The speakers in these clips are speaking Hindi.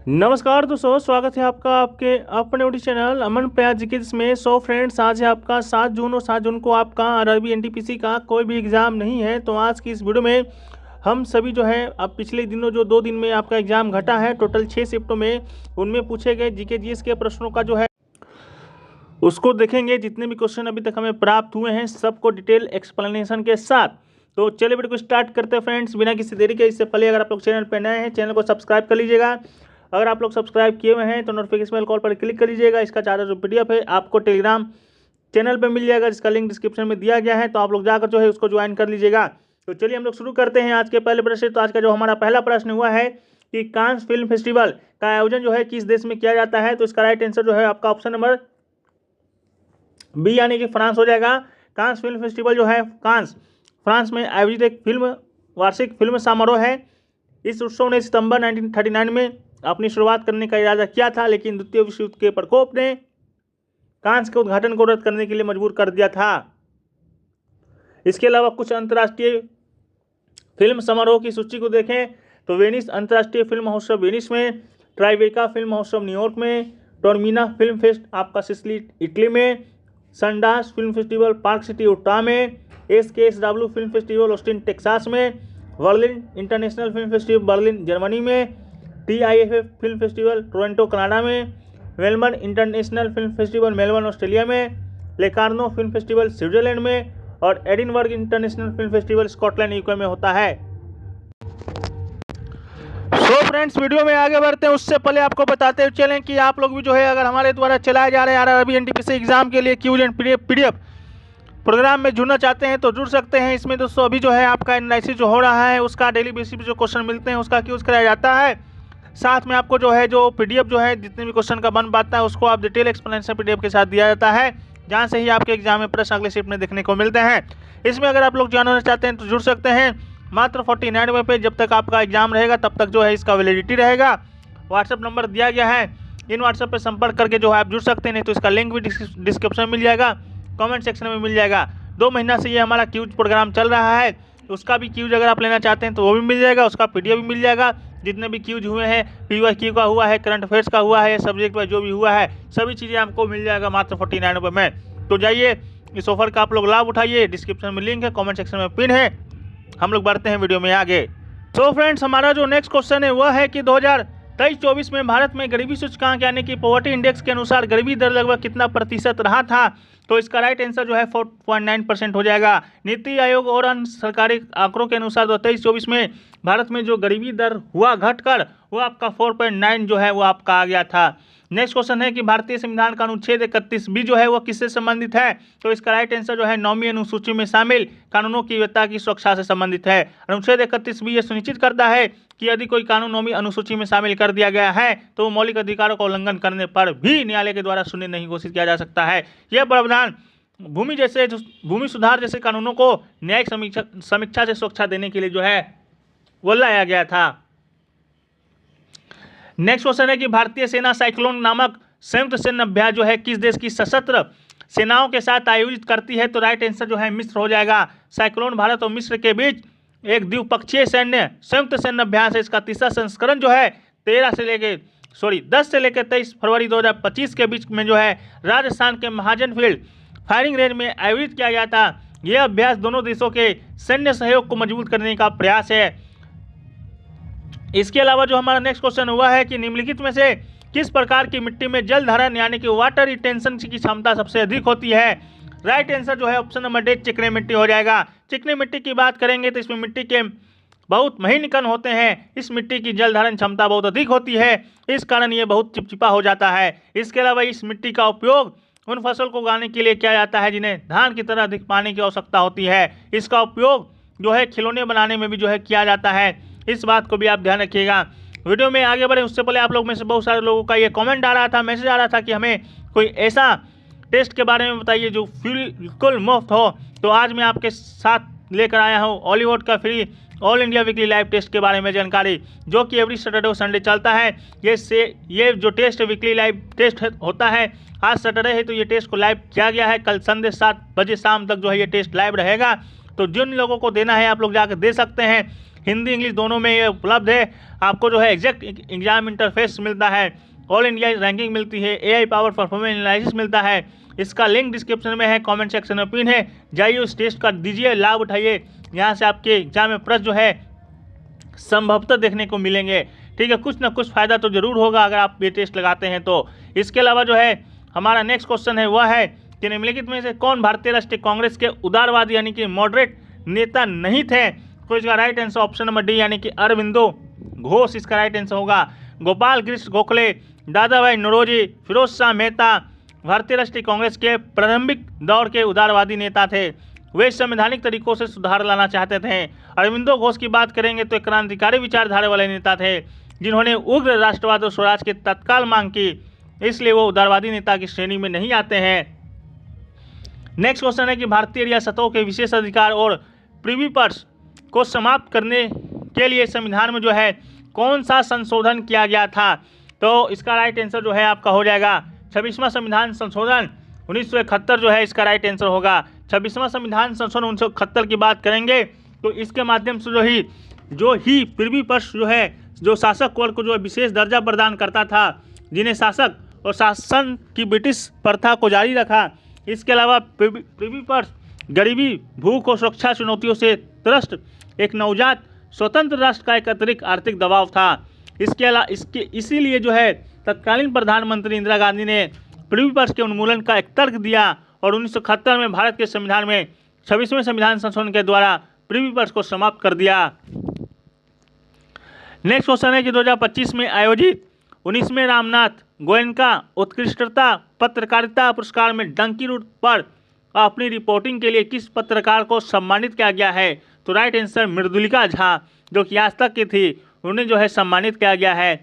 नमस्कार दोस्तों, स्वागत है आपका आपके अपने यूट्यूब चैनल अमन प्रयास जी के इसमें। फ्रेंड्स, आज है आपका 7 जून और 7 जून को आपका आरआरबी एनटीपीसी का कोई भी एग्ज़ाम नहीं है। तो आज की इस वीडियो में हम सभी जो है अब पिछले दिनों जो 2 दिन में आपका एग्ज़ाम घटा है, टोटल 6 शिफ्टों में, उनमें पूछे गए जीके जीएस के प्रश्नों का जो है उसको देखेंगे। जितने भी क्वेश्चन अभी तक हमें प्राप्त हुए हैं सबको डिटेल एक्सप्लेनेशन के साथ। तो चलिए वीडियो को स्टार्ट करते हैं फ्रेंड्स, बिना किसी देरी के। इससे पहले अगर आप लोग चैनल पर नए हैं, चैनल को सब्सक्राइब कर लीजिएगा। अगर आप लोग सब्सक्राइब किए हुए हैं तो नोटिफिकेशन बेल कॉल पर क्लिक कर लीजिएगा। इसका चार्जर जो PDF है आपको टेलीग्राम चैनल पर मिल जाएगा, जिसका लिंक डिस्क्रिप्शन में दिया गया है। तो आप लोग जाकर जो है उसको ज्वाइन कर लीजिएगा। तो चलिए हम लोग शुरू करते हैं आज के पहले प्रश्न से। तो आज का जो हमारा पहला प्रश्न हुआ है कि कांस फिल्म फेस्टिवल का आयोजन जो है किस देश में किया जाता है। तो इसका राइट आंसर जो है आपका ऑप्शन नंबर बी यानी कि फ्रांस हो जाएगा। कांस फिल्म फेस्टिवल जो है कांस फ्रांस में आयोजित एक वार्षिक फिल्म समारोह है। इस उत्सव ने सितंबर 1939 में अपनी शुरुआत करने का इरादा किया था, लेकिन द्वितीय विश्व युद्ध के प्रकोप ने कांस के उद्घाटन को रद्द करने के लिए मजबूर कर दिया था। इसके अलावा कुछ अंतर्राष्ट्रीय फिल्म समारोह की सूची को देखें तो वेनिस अंतर्राष्ट्रीय फिल्म महोत्सव वेनिस में, ट्राइबेका फिल्म महोत्सव न्यूयॉर्क में, टोरमिना फिल्म फेस्ट आपका सिसिली इटली में, Sundance film festival Park City Utah में, SKSW film festival Austin Texas में, Berlin international film festival Berlin Germany में, TIFF film festival Toronto Canada में, Melbourne international film festival Melbourne Australia में, लेकार्नो फिल्म फेस्टिवल स्विट्जरलैंड में और Edinburgh international film festival Scotland UK में होता है। फ्रेंड्स, वीडियो में आगे बढ़ते हैं उससे पहले आपको बताते चलें कि आप लोग भी जो है अगर हमारे द्वारा चलाए जा रहे हैं आरआरबी एनटीपीसी एग्जाम के लिए क्यूज एंड PDF प्रोग्राम में जुड़ना चाहते हैं तो जुड़ सकते हैं। इसमें दोस्तों अभी जो है आपका एनालिसिस जो हो रहा है उसका डेली बेसिस पे जो क्वेश्चन मिलते हैं उसका क्यूज कराया जाता है। साथ में आपको जो है जो PDF जो है जितने भी क्वेश्चन का बन पाता है उसको आप डिटेल एक्सप्लेनेशन PDF के साथ दिया जाता है, जहाँ से ही आपके एग्जाम में प्रश्न अगले शिफ्ट में देखने को मिलते हैं। इसमें अगर आप लोग ज्वाइन होना चाहते हैं तो जुड़ सकते हैं। मात्र 49 रुपये पे जब तक आपका एग्जाम रहेगा तब तक जो है इसका वैलिडिटी रहेगा। व्हाट्सअप नंबर दिया गया है, इन व्हाट्सअप पे संपर्क करके जो है आप जुड़ सकते हैं। नहीं तो इसका लिंक भी डिस्क्रिप्शन में मिल जाएगा, कमेंट सेक्शन में मिल जाएगा। 2 महीना से ये हमारा क्यूज प्रोग्राम चल रहा है, उसका भी क्यूज अगर आप लेना चाहते हैं तो वो भी मिल जाएगा, उसका PDF भी मिल जाएगा। जितने भी क्यूज हुए हैं, PYQ का हुआ है, करंट अफेयर्स का हुआ है, सब्जेक्ट वाइज जो भी हुआ है सभी चीज़ें आपको मिल जाएगा मात्र 49 रुपये में। तो जाइए इस ऑफर का आप लोग लाभ उठाइए। डिस्क्रिप्शन में लिंक है, कमेंट सेक्शन में पिन है। हम लोग बढ़ते हैं वीडियो में आगे। तो फ्रेंड्स, हमारा जो नेक्स्ट क्वेश्चन है वह है कि 2023-24 में भारत में गरीबी सूचकांक यानी कि पॉवर्टी इंडेक्स के अनुसार गरीबी दर लगभग कितना प्रतिशत रहा था। तो इसका राइट आंसर जो है 4.9% हो जाएगा। नीति आयोग और अन्य सरकारी आंकड़ों के अनुसार 2023-24 में भारत में जो गरीबी दर हुआ घटकर वो आपका 4.9 जो है वो आपका आ गया था। नेक्स्ट क्वेश्चन है कि भारतीय संविधान का अनुच्छेद 31B जो है वो किससे संबंधित है। तो इसका राइट आंसर जो है 9वीं अनुसूची में शामिल कानूनों की वैधता की सुरक्षा से संबंधित है। अनुच्छेद 31B ये सुनिश्चित करता है कि यदि कोई कानून 9वीं अनुसूची में शामिल कर दिया गया है तो मौलिक अधिकारों का उल्लंघन करने पर भी न्यायालय के द्वारा शून्य नहीं घोषित किया जा सकता है। यह प्रावधान भूमि सुधार जैसे कानूनों को न्यायिक समीक्षा से सुरक्षा देने के लिए जो है वो लाया गया था। नेक्स्ट क्वेश्चन है कि भारतीय सेना साइक्लोन नामक संयुक्त सैन्य अभ्यास जो है किस देश की सशस्त्र सेनाओं के साथ आयोजित करती है। तो राइट आंसर जो है मिस्र हो जाएगा। साइक्लोन भारत और मिस्र के बीच एक द्विपक्षीय संयुक्त सैन्य अभ्यास है। इसका तीसरा संस्करण जो है 10 से लेकर 23 फरवरी 2025 के बीच में जो है राजस्थान के महाजन फील्ड फायरिंग रेंज में आयोजित किया गया था। यह अभ्यास दोनों देशों के सैन्य सहयोग को मजबूत करने का प्रयास है। इसके अलावा जो हमारा नेक्स्ट क्वेश्चन हुआ है कि निम्नलिखित में से किस प्रकार की मिट्टी में जल धारण यानी कि वाटर रिटेंशन की क्षमता सबसे अधिक होती है। राइट आंसर जो है ऑप्शन नंबर D चिकनी मिट्टी हो जाएगा। चिकनी मिट्टी की बात करेंगे तो इसमें मिट्टी के बहुत महीन कण होते हैं। इस मिट्टी की जल धारण क्षमता बहुत अधिक होती है, इस कारण ये बहुत चिपचिपा हो जाता है। इसके अलावा इस मिट्टी का उपयोग उन फसल को उगाने के लिए किया जाता है जिन्हें धान की तरह अधिक पानी की आवश्यकता होती है। इसका उपयोग जो है खिलौने बनाने में भी जो है किया जाता है। इस बात को भी आप ध्यान रखिएगा। वीडियो में आगे बढ़े उससे पहले आप लोग में से बहुत सारे लोगों का ये कमेंट आ रहा था, मैसेज आ रहा था कि हमें कोई ऐसा टेस्ट के बारे में बताइए जो बिल्कुल मुफ्त हो। तो आज मैं आपके साथ लेकर आया हूँ हॉलीवुड का free all India weekly live test के बारे में जानकारी, जो कि एवरी सैटरडे और संडे चलता है। ये जो टेस्ट वीकली लाइव टेस्ट होता है, आज सैटरडे है तो ये टेस्ट को लाइव किया गया है। कल संडे 7 बजे शाम तक जो है ये टेस्ट लाइव रहेगा। तो जिन लोगों को देना है आप लोग जाकर दे सकते हैं। हिंदी इंग्लिश दोनों में ये उपलब्ध है। आपको जो है एग्जैक्ट एग्जाम इंटरफेस मिलता है, ऑल इंडिया रैंकिंग मिलती है, AI पावर परफॉर्मेंस एनालिसिस मिलता है। इसका लिंक डिस्क्रिप्शन में है, कमेंट सेक्शन में पिन है, जाइए उस टेस्ट का दीजिए, लाभ उठाइए। यहाँ से आपके एग्जाम में प्रश्न जो है संभवतः देखने को मिलेंगे। ठीक है, कुछ ना कुछ फायदा तो जरूर होगा अगर आप ये टेस्ट लगाते हैं तो। इसके अलावा जो है हमारा नेक्स्ट क्वेश्चन है वह है कि निम्नलिखित में से कौन भारतीय राष्ट्रीय कांग्रेस के उदारवादी यानी कि मॉडरेट नेता नहीं थे? तो इसका right answer option number D यानी कि अरविंदो घोष इसका राइट आंसर होगा। गोपाल कृष्ण गोखले, दादा भाई नौरोजी, फिरोज शाह मेहता भारतीय राष्ट्रीय कांग्रेस के प्रारंभिक दौर के उदारवादी नेता थे। वे संवैधानिक तरीकों से सुधार लाना चाहते थे। अरविंदो घोष की बात करेंगे तो एक क्रांतिकारी विचारधारा वाले नेता थे जिन्होंने उग्र राष्ट्रवाद और स्वराज की तत्काल मांग की, इसलिए वो उदारवादी नेता की श्रेणी में नहीं आते हैं। नेक्स्ट क्वेश्चन है कि भारतीय रियासतों के विशेष अधिकार और प्रिवी पर्स को समाप्त करने के लिए संविधान में जो है कौन सा संशोधन किया गया था? तो इसका राइट आंसर जो है आपका हो जाएगा 26वां संविधान संशोधन 1971 जो है इसका राइट आंसर होगा। 26वां संविधान संशोधन 1971 की बात करेंगे तो इसके माध्यम से जो ही प्रिवी पर्स जो है जो शासक वर्ग को जो विशेष दर्जा प्रदान करता था, जिन्हें शासक और शासन की ब्रिटिश प्रथा को जारी रखा। इसके अलावा प्रिवी पर्स गरीबी, भूख और सुरक्षा चुनौतियों से त्रस्त एक नवजात स्वतंत्र राष्ट्र का एक अतिरिक्त आर्थिक दबाव था। इसीलिए जो है तत्कालीन प्रधानमंत्री इंदिरा गांधी ने प्रिवी पर्स के उन्मूलन का एक तर्क दिया और 1971 में भारत के संविधान में 26वें संविधान संशोधन के द्वारा प्रिवी पर्स को समाप्त कर दिया। नेक्स्ट क्वेश्चन है कि 2025 में आयोजित 19वें रामनाथ गोयनका उत्कृष्टता पत्रकारिता पुरस्कार में डंकी रूट पर अपनी रिपोर्टिंग के लिए किस पत्रकार को सम्मानित किया गया है? तो राइट आंसर मृदुलिका झा जो कि आज तक की थी, उन्हें जो है सम्मानित किया गया है।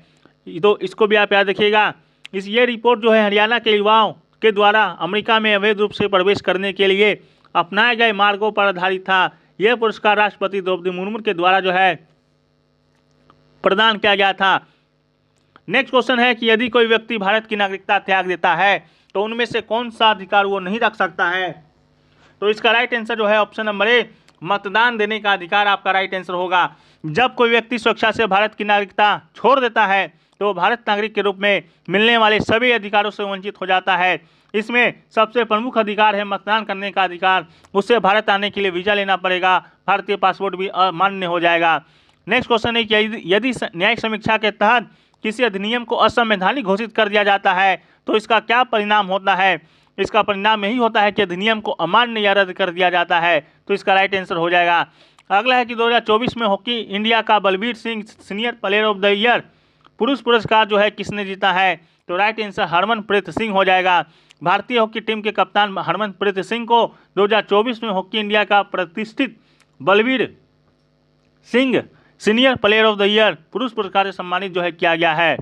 तो इसको भी आप याद रखिएगा। ये रिपोर्ट जो है हरियाणा के युवाओं के द्वारा अमेरिका में अवैध रूप से प्रवेश करने के लिए अपनाए गए मार्गों पर आधारित था। यह पुरस्कार राष्ट्रपति द्रौपदी मुर्मू के द्वारा जो है प्रदान किया गया था। नेक्स्ट क्वेश्चन है कि यदि कोई व्यक्ति भारत की नागरिकता त्याग देता है तो उनमें से कौन सा अधिकार वो नहीं रख सकता है? तो इसका राइट आंसर जो है ऑप्शन नंबर ए मतदान देने का अधिकार आपका राइट आंसर होगा। जब कोई व्यक्ति स्वेच्छा से भारत की नागरिकता छोड़ देता है तो भारत नागरिक के रूप में मिलने वाले सभी अधिकारों से वंचित हो जाता है। इसमें सबसे प्रमुख अधिकार है मतदान करने का अधिकार। उससे भारत आने के लिए वीजा लेना पड़ेगा, भारतीय पासपोर्ट भी अमान्य हो जाएगा। नेक्स्ट क्वेश्चन है कि यदि न्यायिक समीक्षा के तहत किसी अधिनियम को असंवैधानिक घोषित कर दिया जाता है तो इसका क्या परिणाम होता है? इसका परिणाम यही होता है कि अधिनियम को अमान्य या रद्द कर दिया जाता है। तो इसका राइट आंसर हो जाएगा। अगला है कि 2024 में हॉकी इंडिया का Balbir Singh senior player of the year पुरुष पुरस्कार जो है किसने जीता है? तो राइट आंसर हरमनप्रीत सिंह हो जाएगा। भारतीय हॉकी टीम के कप्तान हरमनप्रीत सिंह को 2024 में हॉकी इंडिया का प्रतिष्ठित Balbir Singh senior player of the year पुरुष पुरस्कार से सम्मानित जो है किया गया है।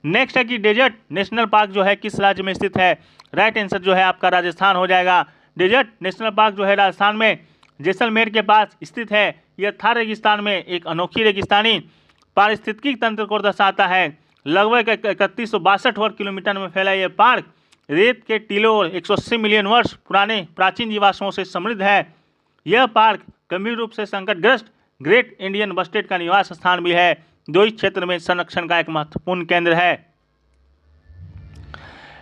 नेक्स्ट है कि डेजर्ट नेशनल पार्क जो है किस राज्य में स्थित है? राइट आंसर जो है आपका राजस्थान हो जाएगा। डेजर्ट नेशनल पार्क जो है राजस्थान में जैसलमेर के पास स्थित है। यह थार रेगिस्तान में एक अनोखी रेगिस्तानी पारिस्थितिकी तंत्र को दर्शाता है। लगभग 3162 वर्ग किलोमीटर में फैला यह पार्क रेत के टीलों और 180 मिलियन वर्ष पुराने प्राचीन जीवाश्मों से समृद्ध है। यह पार्क गंभीर रूप से संकटग्रस्त ग्रेट इंडियन बस्टेड का निवास स्थान भी है, जो इस क्षेत्र में संरक्षण का एक महत्वपूर्ण केंद्र है।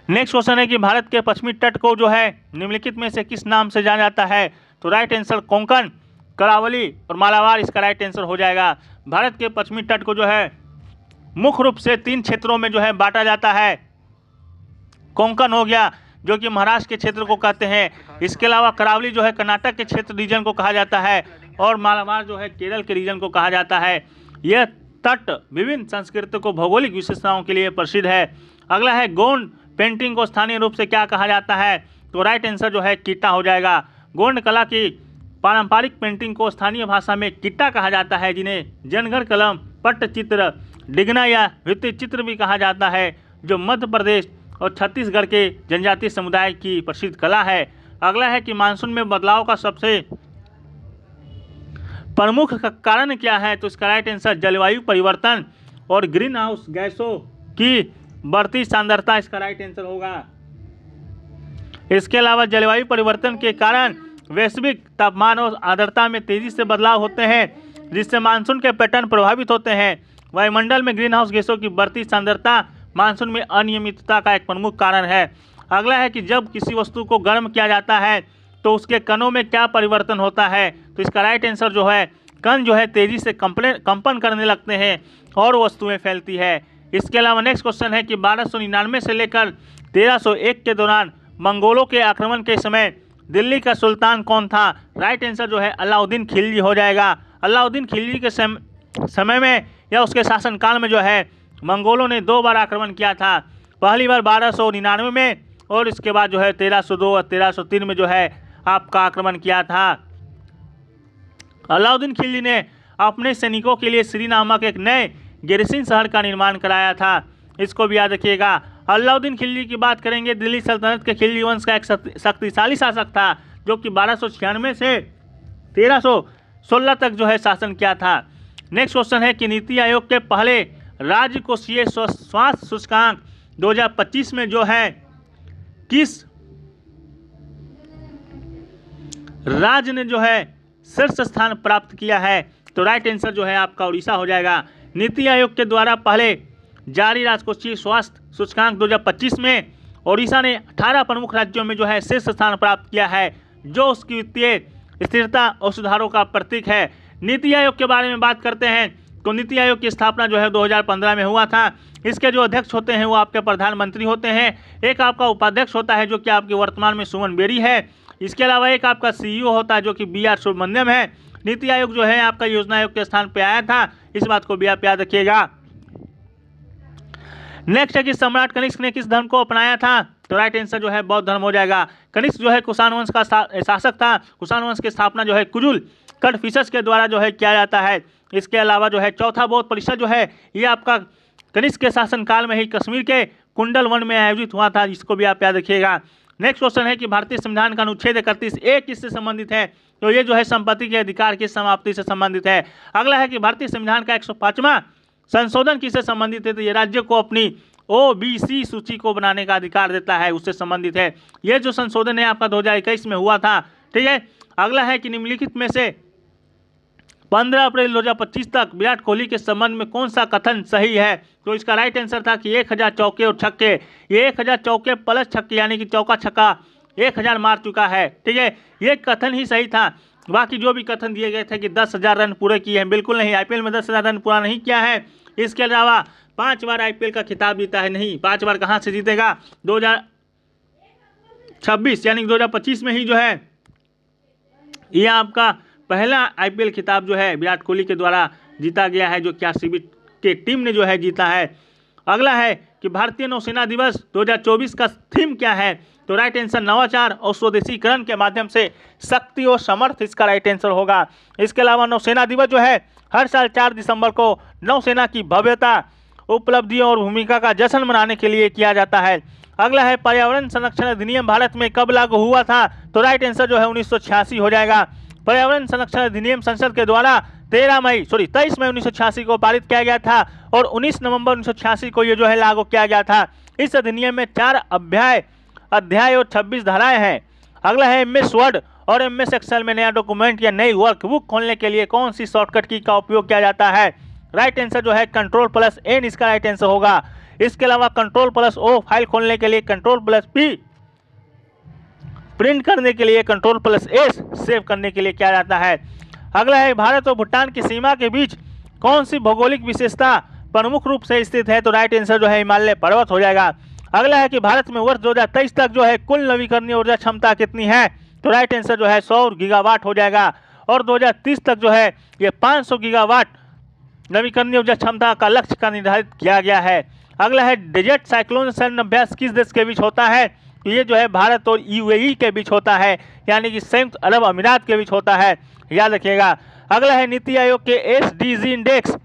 नेक्स्ट क्वेश्चन है कि भारत के पश्चिमी तट को जो है निम्नलिखित में से किस नाम से जाना जाता है? तो राइट आंसर कोंकण, करावली और मालाबार इसका राइट आंसर हो जाएगा। भारत के पश्चिमी तट को जो है मुख्य रूप से 3 क्षेत्रों में जो है बांटा जाता है। कोंकण हो गया जो कि महाराष्ट्र के क्षेत्र को कहते हैं। इसके अलावा करावली जो है कर्नाटक के क्षेत्र रीजन को कहा जाता है और मालाबार जो है केरल के रीजन को कहा जाता है। यह तट विभिन्न सांस्कृतिक और भौगोलिक विशेषताओं के लिए प्रसिद्ध है। अगला है गोंड पेंटिंग को स्थानीय रूप से क्या कहा जाता है? तो राइट आंसर जो है किट्टा हो जाएगा। गोंड कला की पारंपरिक पेंटिंग को स्थानीय भाषा में किट्टा कहा जाता है, जिन्हें जनगढ़ कलम, पट्टचित्र, डिगना या भित्ति चित्र भी कहा जाता है, जो मध्य प्रदेश और छत्तीसगढ़ के जनजातीय समुदाय की प्रसिद्ध कला है। अगला है कि मानसून में बदलाव का सबसे प्रमुख कारण क्या है? तो इसका राइट आंसर जलवायु परिवर्तन और ग्रीन हाउस गैसों की बढ़ती सांद्रता इसका राइट आंसर होगा। इसके अलावा जलवायु परिवर्तन के कारण वैश्विक तापमान और आर्द्रता में तेजी से बदलाव होते हैं। जिससे मानसून के पैटर्न प्रभावित होते हैं। वायुमंडल में ग्रीन हाउस गैसों की बढ़ती सांद्रता मानसून में अनियमितता का एक प्रमुख कारण है। अगला है कि जब किसी वस्तु को गर्म किया जाता है तो उसके कणों में क्या परिवर्तन होता है। तो इसका राइट आंसर जो है, कण जो है तेजी से कंपन करने लगते हैं और वस्तुएं फैलती है। इसके अलावा नेक्स्ट क्वेश्चन है कि 1299 से लेकर 1301 के दौरान मंगोलों के आक्रमण के समय दिल्ली का सुल्तान कौन था। राइट आंसर जो है अलाउद्दीन खिलजी हो जाएगा। अलाउद्दीन खिलजी के समय में या उसके शासनकाल में जो है मंगोलों ने 2 बार आक्रमण किया था। पहली बार 1299 में और इसके बाद जो है 1302 और 1303 में जो है आपका आक्रमण किया था। अलाउद्दीन खिलजी ने अपने सैनिकों के लिए श्री नामक एक नए गैरिसन शहर का निर्माण कराया था। इसको भी याद रखिएगा। अलाउद्दीन खिलजी की बात करेंगे, दिल्ली सल्तनत के खिलजी वंश का एक शक्तिशाली शासक था जो कि 1296 से 1316 तक जो है शासन किया था। नेक्स्ट क्वेश्चन है कि नीति आयोग के पहले राज्य कोषीय स्वास्थ्य सूचकांक 2025 में जो है किस राज्य ने जो है शीर्ष स्थान प्राप्त किया है। तो राइट आंसर जो है आपका उड़ीसा हो जाएगा। नीति आयोग के द्वारा पहले जारी राजकोषीय स्वास्थ्य सूचकांक 2025 में ओडिशा ने 18 प्रमुख राज्यों में जो है शीर्ष स्थान प्राप्त किया है, जो उसकी वित्तीय स्थिरता और सुधारों का प्रतीक है। नीति आयोग के बारे में बात करते हैं तो नीति आयोग की स्थापना जो है 2015 में हुआ था। इसके जो अध्यक्ष होते हैं वो आपके प्रधानमंत्री होते हैं। एक आपका उपाध्यक्ष होता है जो कि आपके वर्तमान में सुमन बेरी है। इसके अलावा एक आपका सीईओ होता है जो कि BR सुब्रमण्यम है। नीति आयोग जो है आपका योजना आयोग के स्थान पे आया था, इस बात को भी आप याद रखिएगा। नेक्स्ट है कि सम्राट कनिष्क ने किस धर्म को अपनाया था। तो राइट आंसर जो है बौद्ध धर्म हो जाएगा। कनिष्क जो है कुषाण वंश का शासक था। कुषाण वंश की स्थापना जो है कुजुल कड़फिसस के द्वारा जो है किया जाता है। इसके अलावा जो है चौथा बौद्ध परिषद जो है ये आपका कनिष्क के शासनकाल में ही कश्मीर के कुंडल वन में आयोजित हुआ था, जिसको भी आप याद रखिएगा। नेक्स्ट क्वेश्चन है कि भारतीय संविधान का अनुच्छेद 31A किससे संबंधित है। तो ये जो है संपत्ति के अधिकार की समाप्ति से संबंधित है। अगला है कि भारतीय संविधान का 105वां संशोधन किससे संबंधित है। तो ये राज्य को अपनी OBC सूची को बनाने का अधिकार देता है, उससे संबंधित है। ये जो संशोधन है आपका 2021 में हुआ था, ठीक है। अगला है कि निम्नलिखित में से 15 अप्रैल 2025 तक विराट कोहली के संबंध में कौन सा कथन सही है। तो इसका राइट आंसर था कि 1000 चौके और छक्के। ये 1000 चौके प्लस छक्के यानी कि चौका छक्का 1000 मार चुका है, ठीक है। ये कथन ही सही था। बाकी जो भी कथन दिए गए थे कि 10,000 रन पूरे किए हैं, बिल्कुल नहीं। IPL में 10,000 रन पूरा नहीं किया है। इसके अलावा 5 बार IPL का खिताब जीता है, नहीं 5 बार कहाँ से जीतेगा। 2026 यानी 2025 में ही जो है ये आपका पहला IPL खिताब जो है विराट कोहली के द्वारा जीता गया है, जो कि RCB के टीम ने जो है जीता है। अगला है कि भारतीय नौसेना दिवस 2024 का थीम क्या है। तो राइट आंसर नवाचार और स्वदेशीकरण के माध्यम से शक्ति और समर्थ इसका राइट आंसर होगा। इसके अलावा नौसेना दिवस जो है हर साल 4 दिसंबर को नौसेना की भव्यता, उपलब्धियों और भूमिका का जश्न मनाने के लिए किया जाता है। अगला है पर्यावरण संरक्षण अधिनियम भारत में कब लागू हुआ था। तो राइट आंसर जो है 1986 हो जाएगा। पर्यावरण संरक्षण अधिनियम संसद के द्वारा 23 मई 1986 को पारित किया गया था और 19 नवंबर 1986 को ये जो है लागू किया गया था। इस अधिनियम में 4 अध्याय और 26 धाराएं हैं। अगला है MS वर्ड और MS एक्सेल में नया डॉक्यूमेंट या नई वर्कबुक खोलने के लिए कौन सी शॉर्टकट की का उपयोग किया जाता है। राइट आंसर जो है Ctrl+N इसका राइट आंसर होगा। इसके अलावा Ctrl+O फाइल खोलने के लिए, Ctrl+P प्रिंट करने के लिए, Ctrl+S सेव करने के लिए किया जाता है। अगला है भारत और भूटान की सीमा के बीच कौन सी भौगोलिक विशेषता प्रमुख रूप से स्थित है। तो राइट आंसर जो है हिमालय पर्वत हो जाएगा। अगला है कि भारत में वर्ष 2023 तक जो है कुल नवीकरणीय ऊर्जा क्षमता कितनी है। तो राइट आंसर जो है 100 गीगावाट हो जाएगा और 2030 तक जो है ये 500 गीगावाट नवीकरणीय ऊर्जा क्षमता का लक्ष्य का निर्धारित किया गया है। अगला है डेजर्ट साइक्लोन सैन्य अभ्यास किस देश के बीच होता है। ये जो है भारत और UAE के बीच होता है, यानी कि संयुक्त अरब अमीरात के बीच होता है, याद रखिएगा। अगला है नीति आयोग के SDG इंडेक्स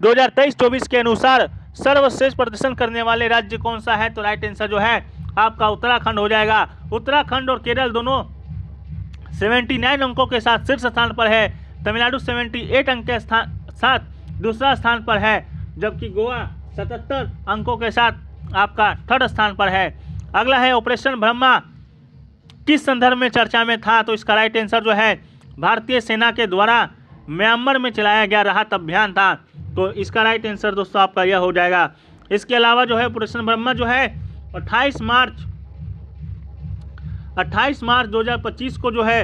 2023-24 के अनुसार सर्वश्रेष्ठ प्रदर्शन करने वाले राज्य कौन सा है। तो राइट आंसर जो है आपका उत्तराखंड हो जाएगा। उत्तराखंड और केरल दोनों 79 अंकों के साथ शीर्ष स्थान पर है। तमिलनाडु 78 अंक के साथ दूसरा स्थान पर है, जबकि गोवा 77 अंकों के साथ आपका थर्ड स्थान पर है। अगला है ऑपरेशन ब्रह्मा किस संदर्भ में चर्चा में था। तो इसका राइट आंसर जो है भारतीय सेना के द्वारा म्यांमार में चलाया गया राहत अभियान था। तो इसका राइट आंसर दोस्तों आपका यह हो जाएगा। इसके अलावा जो है ऑपरेशन ब्रह्मा जो है 28 मार्च 2025 को जो है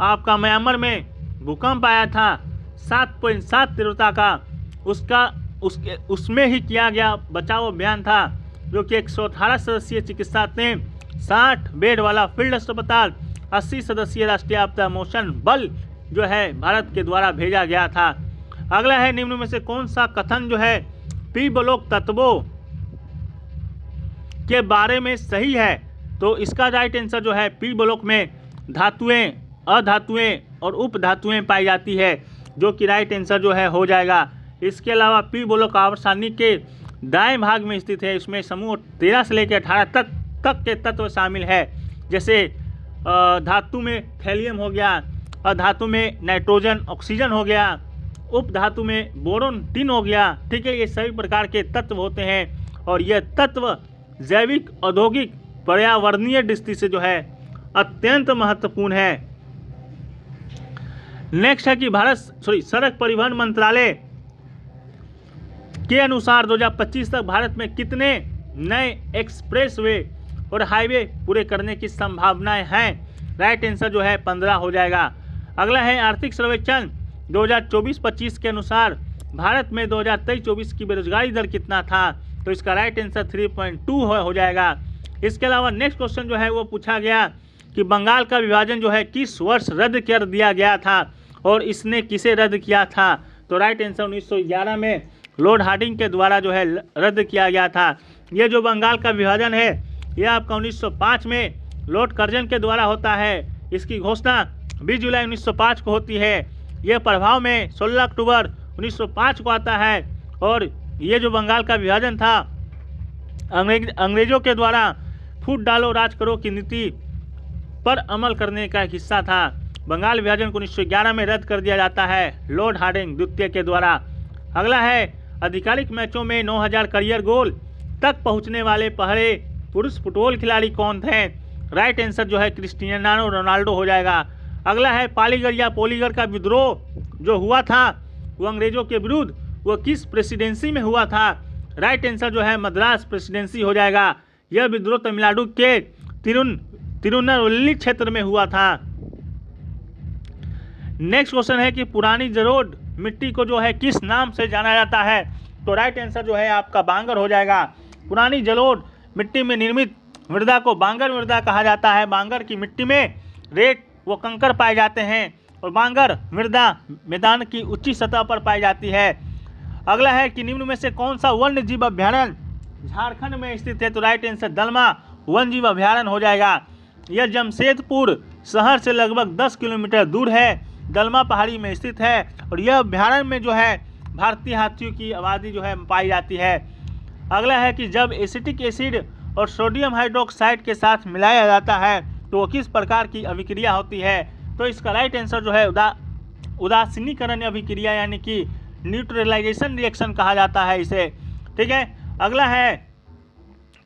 आपका म्यांमार में भूकंप आया था 7.7 तीव्रता का, उसमें ही किया गया बचाव अभियान था, जो कि 118 सदस्यीय चिकित्सा टीम, 60 बेड वाला फील्ड अस्पताल, 80 सदस्यीय राष्ट्रीय आपदा मोचन बल जो है भारत के द्वारा भेजा गया था। अगला है निम्न में से कौन सा कथन जो है पी ब्लॉक तत्वों के बारे में सही है। तो इसका राइट आंसर जो है पी ब्लॉक में धातुएं, अधातुएं और उपधातुएं पाई जाती है, जो कि राइट आंसर जो है हो जाएगा। इसके अलावा पी ब्लॉक आवर्तसारणी के दाएं भाग में स्थित है। इसमें समूह 13 से लेकर 18 तक के तत्व शामिल है, जैसे धातु में थैलियम हो गया, अधातु में नाइट्रोजन ऑक्सीजन हो गया, उपधातु में बोरोन टिन हो गया। ठीक है, ये सभी प्रकार के तत्व होते हैं और यह तत्व जैविक, औद्योगिक, पर्यावरणीय दृष्टि से जो है अत्यंत महत्वपूर्ण है। नेक्स्ट है कि सड़क परिवहन मंत्रालय के अनुसार 2025 तक भारत में कितने नए एक्सप्रेसवे और हाईवे पूरे करने की संभावनाएं हैं। राइट आंसर जो है 15 हो जाएगा। अगला है आर्थिक सर्वेक्षण 2024-25 के अनुसार भारत में 2023-24 की बेरोजगारी दर कितना था। तो इसका राइट आंसर 3.2 हो जाएगा। इसके अलावा नेक्स्ट क्वेश्चन जो है वो पूछा गया कि बंगाल का विभाजन जो है किस वर्ष रद्द कर दिया गया था और इसने किसे रद्द किया था। तो राइट आंसर 1911 में लॉर्ड हार्डिंग के द्वारा जो है रद्द किया गया था। ये जो बंगाल का विभाजन है यह आपका 1905 में लॉर्ड कर्जन के द्वारा होता है। इसकी घोषणा 20 जुलाई 1905 को होती है। यह प्रभाव में 16 अक्टूबर 1905 को आता है और ये जो बंगाल का विभाजन था अंग्रेजों के द्वारा फूट डालो राज करो की नीति पर अमल करने का एक हिस्सा था। बंगाल विभाजन को 1911 में रद्द कर दिया जाता है लॉर्ड हार्डिंग द्वितीय के द्वारा। अगला है आधिकारिक मैचों में 9000 करियर गोल तक पहुंचने वाले पहले पुरुष फुटबॉल खिलाड़ी कौन थे। राइट आंसर जो है क्रिस्टियानो रोनाल्डो हो जाएगा। अगला है पालीगर या पोलीगर का विद्रोह जो हुआ था वो अंग्रेजों के विरुद्ध वो किस प्रेसिडेंसी में हुआ था। राइट आंसर जो है मद्रास प्रेसिडेंसी हो जाएगा। यह विद्रोह तमिलनाडु के तिरुनेलवेली क्षेत्र में हुआ था। नेक्स्ट क्वेश्चन है कि पुरानी जलोढ़ मिट्टी को जो है किस नाम से जाना जाता है। तो राइट आंसर जो है आपका बांगर हो जाएगा। पुरानी जलोढ़ मिट्टी में निर्मित मृदा को बांगर मृदा कहा जाता है। बांगर की मिट्टी में रेत व कंकड़ पाए जाते हैं और बांगर मृदा मैदान की ऊंची सतह पर पाई जाती है। अगला है कि निम्न में से कौन सा वन्य जीव अभ्यारण्य झारखंड में स्थित है। तो राइट आंसर दलमा वन्य जीव अभ्यारण्य हो जाएगा। यह जमशेदपुर शहर से लगभग 10 किलोमीटर दूर है, दलमा पहाड़ी में स्थित है और यह अभ्यारण्य में जो है भारतीय हाथियों की आबादी जो है पाई जाती है। अगला है कि जब एसिटिक एसिड और सोडियम हाइड्रोक्साइड के साथ मिलाया जाता है तो वो किस प्रकार की अभिक्रिया होती है। तो इसका राइट आंसर जो है उदासीनीकरण अभिक्रिया यानी कि न्यूट्रलाइजेशन रिएक्शन कहा जाता है इसे। ठीक है, अगला है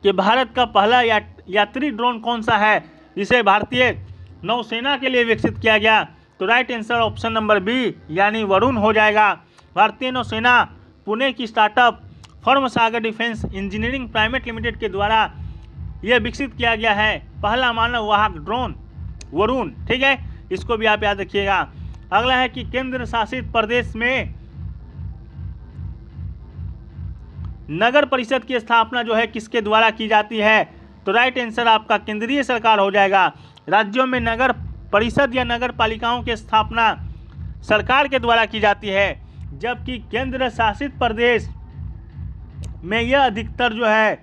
कि भारत का पहला यात्री ड्रोन कौन सा है जिसे भारतीय नौसेना के लिए विकसित किया गया। तो right answer option number B यानी वरुण हो जाएगा। भारतीय नौसेना पुणे की startup firm Sagar defence engineering private limited के द्वारा यह विकसित किया गया है पहला मानव वाहक ड्रोन वरुण। ठीक है, इसको भी आप याद रखिएगा। अगला है कि केंद्र शासित प्रदेश में नगर परिषद की स्थापना जो है किसके द्वारा की जाती है। तो राइट आंसर आपका केंद्रीय सरकार हो जाएगा। राज्यों में नगर परिषद या नगर पालिकाओं की स्थापना सरकार के द्वारा की जाती है, जबकि केंद्र शासित प्रदेश में यह अधिकतर जो है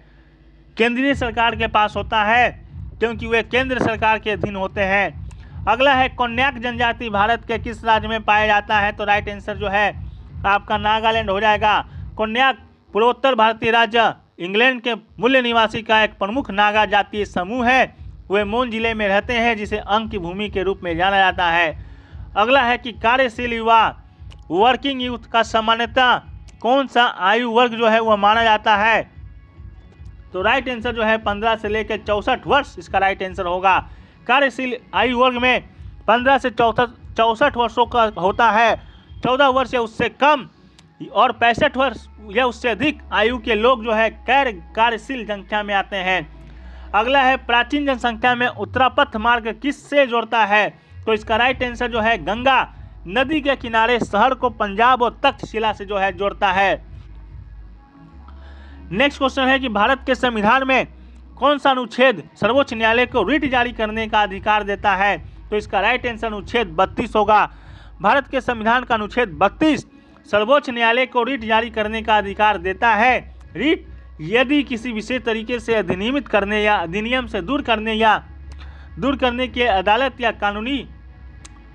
केंद्रीय सरकार के पास होता है क्योंकि वे केंद्र सरकार के अधीन होते हैं। अगला है कोन्याक जनजाति भारत के किस राज्य में पाया जाता है। तो राइट आंसर जो है आपका नागालैंड हो जाएगा। कोन्याक पूर्वोत्तर भारतीय राज्य इंग्लैंड के मूल निवासी का एक प्रमुख नागा जातीय समूह है। वे मोन जिले में रहते हैं जिसे अंग की भूमि के रूप में जाना जाता है। अगला है कि कार्यशील युवा वर्किंग यूथ का सामान्यतः कौन सा आयु वर्ग जो है वह माना जाता है। तो राइट आंसर जो है 15 से लेकर 64 वर्ष इसका राइट आंसर होगा। कार्यशील आयु वर्ग में 15 से 64 वर्षों का होता है 14 वर्ष या उससे कम और 65 वर्ष या उससे अधिक आयु के लोग जो है गैर कार्यशील संख्या में आते हैं। अगला है प्राचीन जनसंख्या में उत्तरापथ मार्ग किससे जोड़ता है? तो इसका राइट आंसर जो है गंगा नदी के किनारे शहर को पंजाब और तक्षशिला से जो है जोड़ता है। नेक्स्ट क्वेश्चन है कि भारत के संविधान में कौन सा अनुच्छेद सर्वोच्च न्यायालय को रिट जारी करने का अधिकार देता है? तो इसका राइट आंसर अनुच्छेद 32 होगा। भारत के संविधान का अनुच्छेद 32 सर्वोच्च न्यायालय को रिट जारी करने का अधिकार देता है। रिट यदि किसी विशेष तरीके से अधिनियमित करने या अधिनियम से दूर करने के अदालत या कानूनी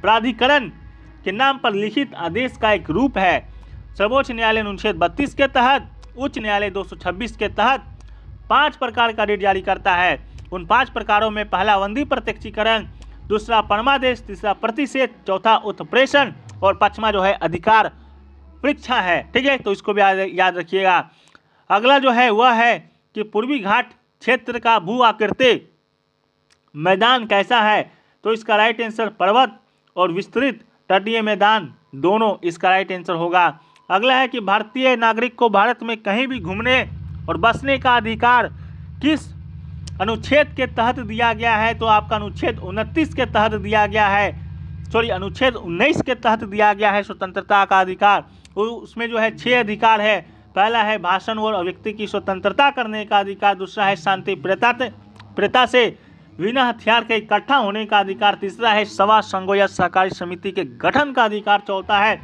प्राधिकरण के नाम पर लिखित आदेश का एक रूप है। सर्वोच्च न्यायालय अनुच्छेद 32 के तहत, उच्च न्यायालय 226 के तहत 5 प्रकार का रिट जारी करता है। उन 5 प्रकारों में पहला वंदी प्रत्यक्षीकरण, दूसरा परमादेश, तीसरा प्रतिषेध, चौथा उत्प्रेषण और पांचवा जो है अधिकार परीक्षा है। ठीक है, तो इसको भी याद रखिएगा। अगला जो है वह है कि पूर्वी घाट क्षेत्र का भू आकृति मैदान कैसा है? तो इसका राइट आंसर पर्वत और विस्तृत तटीय मैदान दोनों इसका राइट आंसर होगा। अगला है कि भारतीय नागरिक को भारत में कहीं भी घूमने और बसने का अधिकार किस अनुच्छेद के तहत दिया गया है? तो आपका अनुच्छेद 29 के तहत दिया गया है, अनुच्छेद 19 के तहत दिया गया है स्वतंत्रता का अधिकार। उसमें जो है 6 अधिकार है। पहला है भाषण और अभिव्यक्ति की स्वतंत्रता करने का अधिकार, दूसरा है शांति प्रियता से बिना हथियार के इकट्ठा होने का अधिकार, तीसरा है सभा संघों या सहकारी समिति के गठन का अधिकार, चौथा है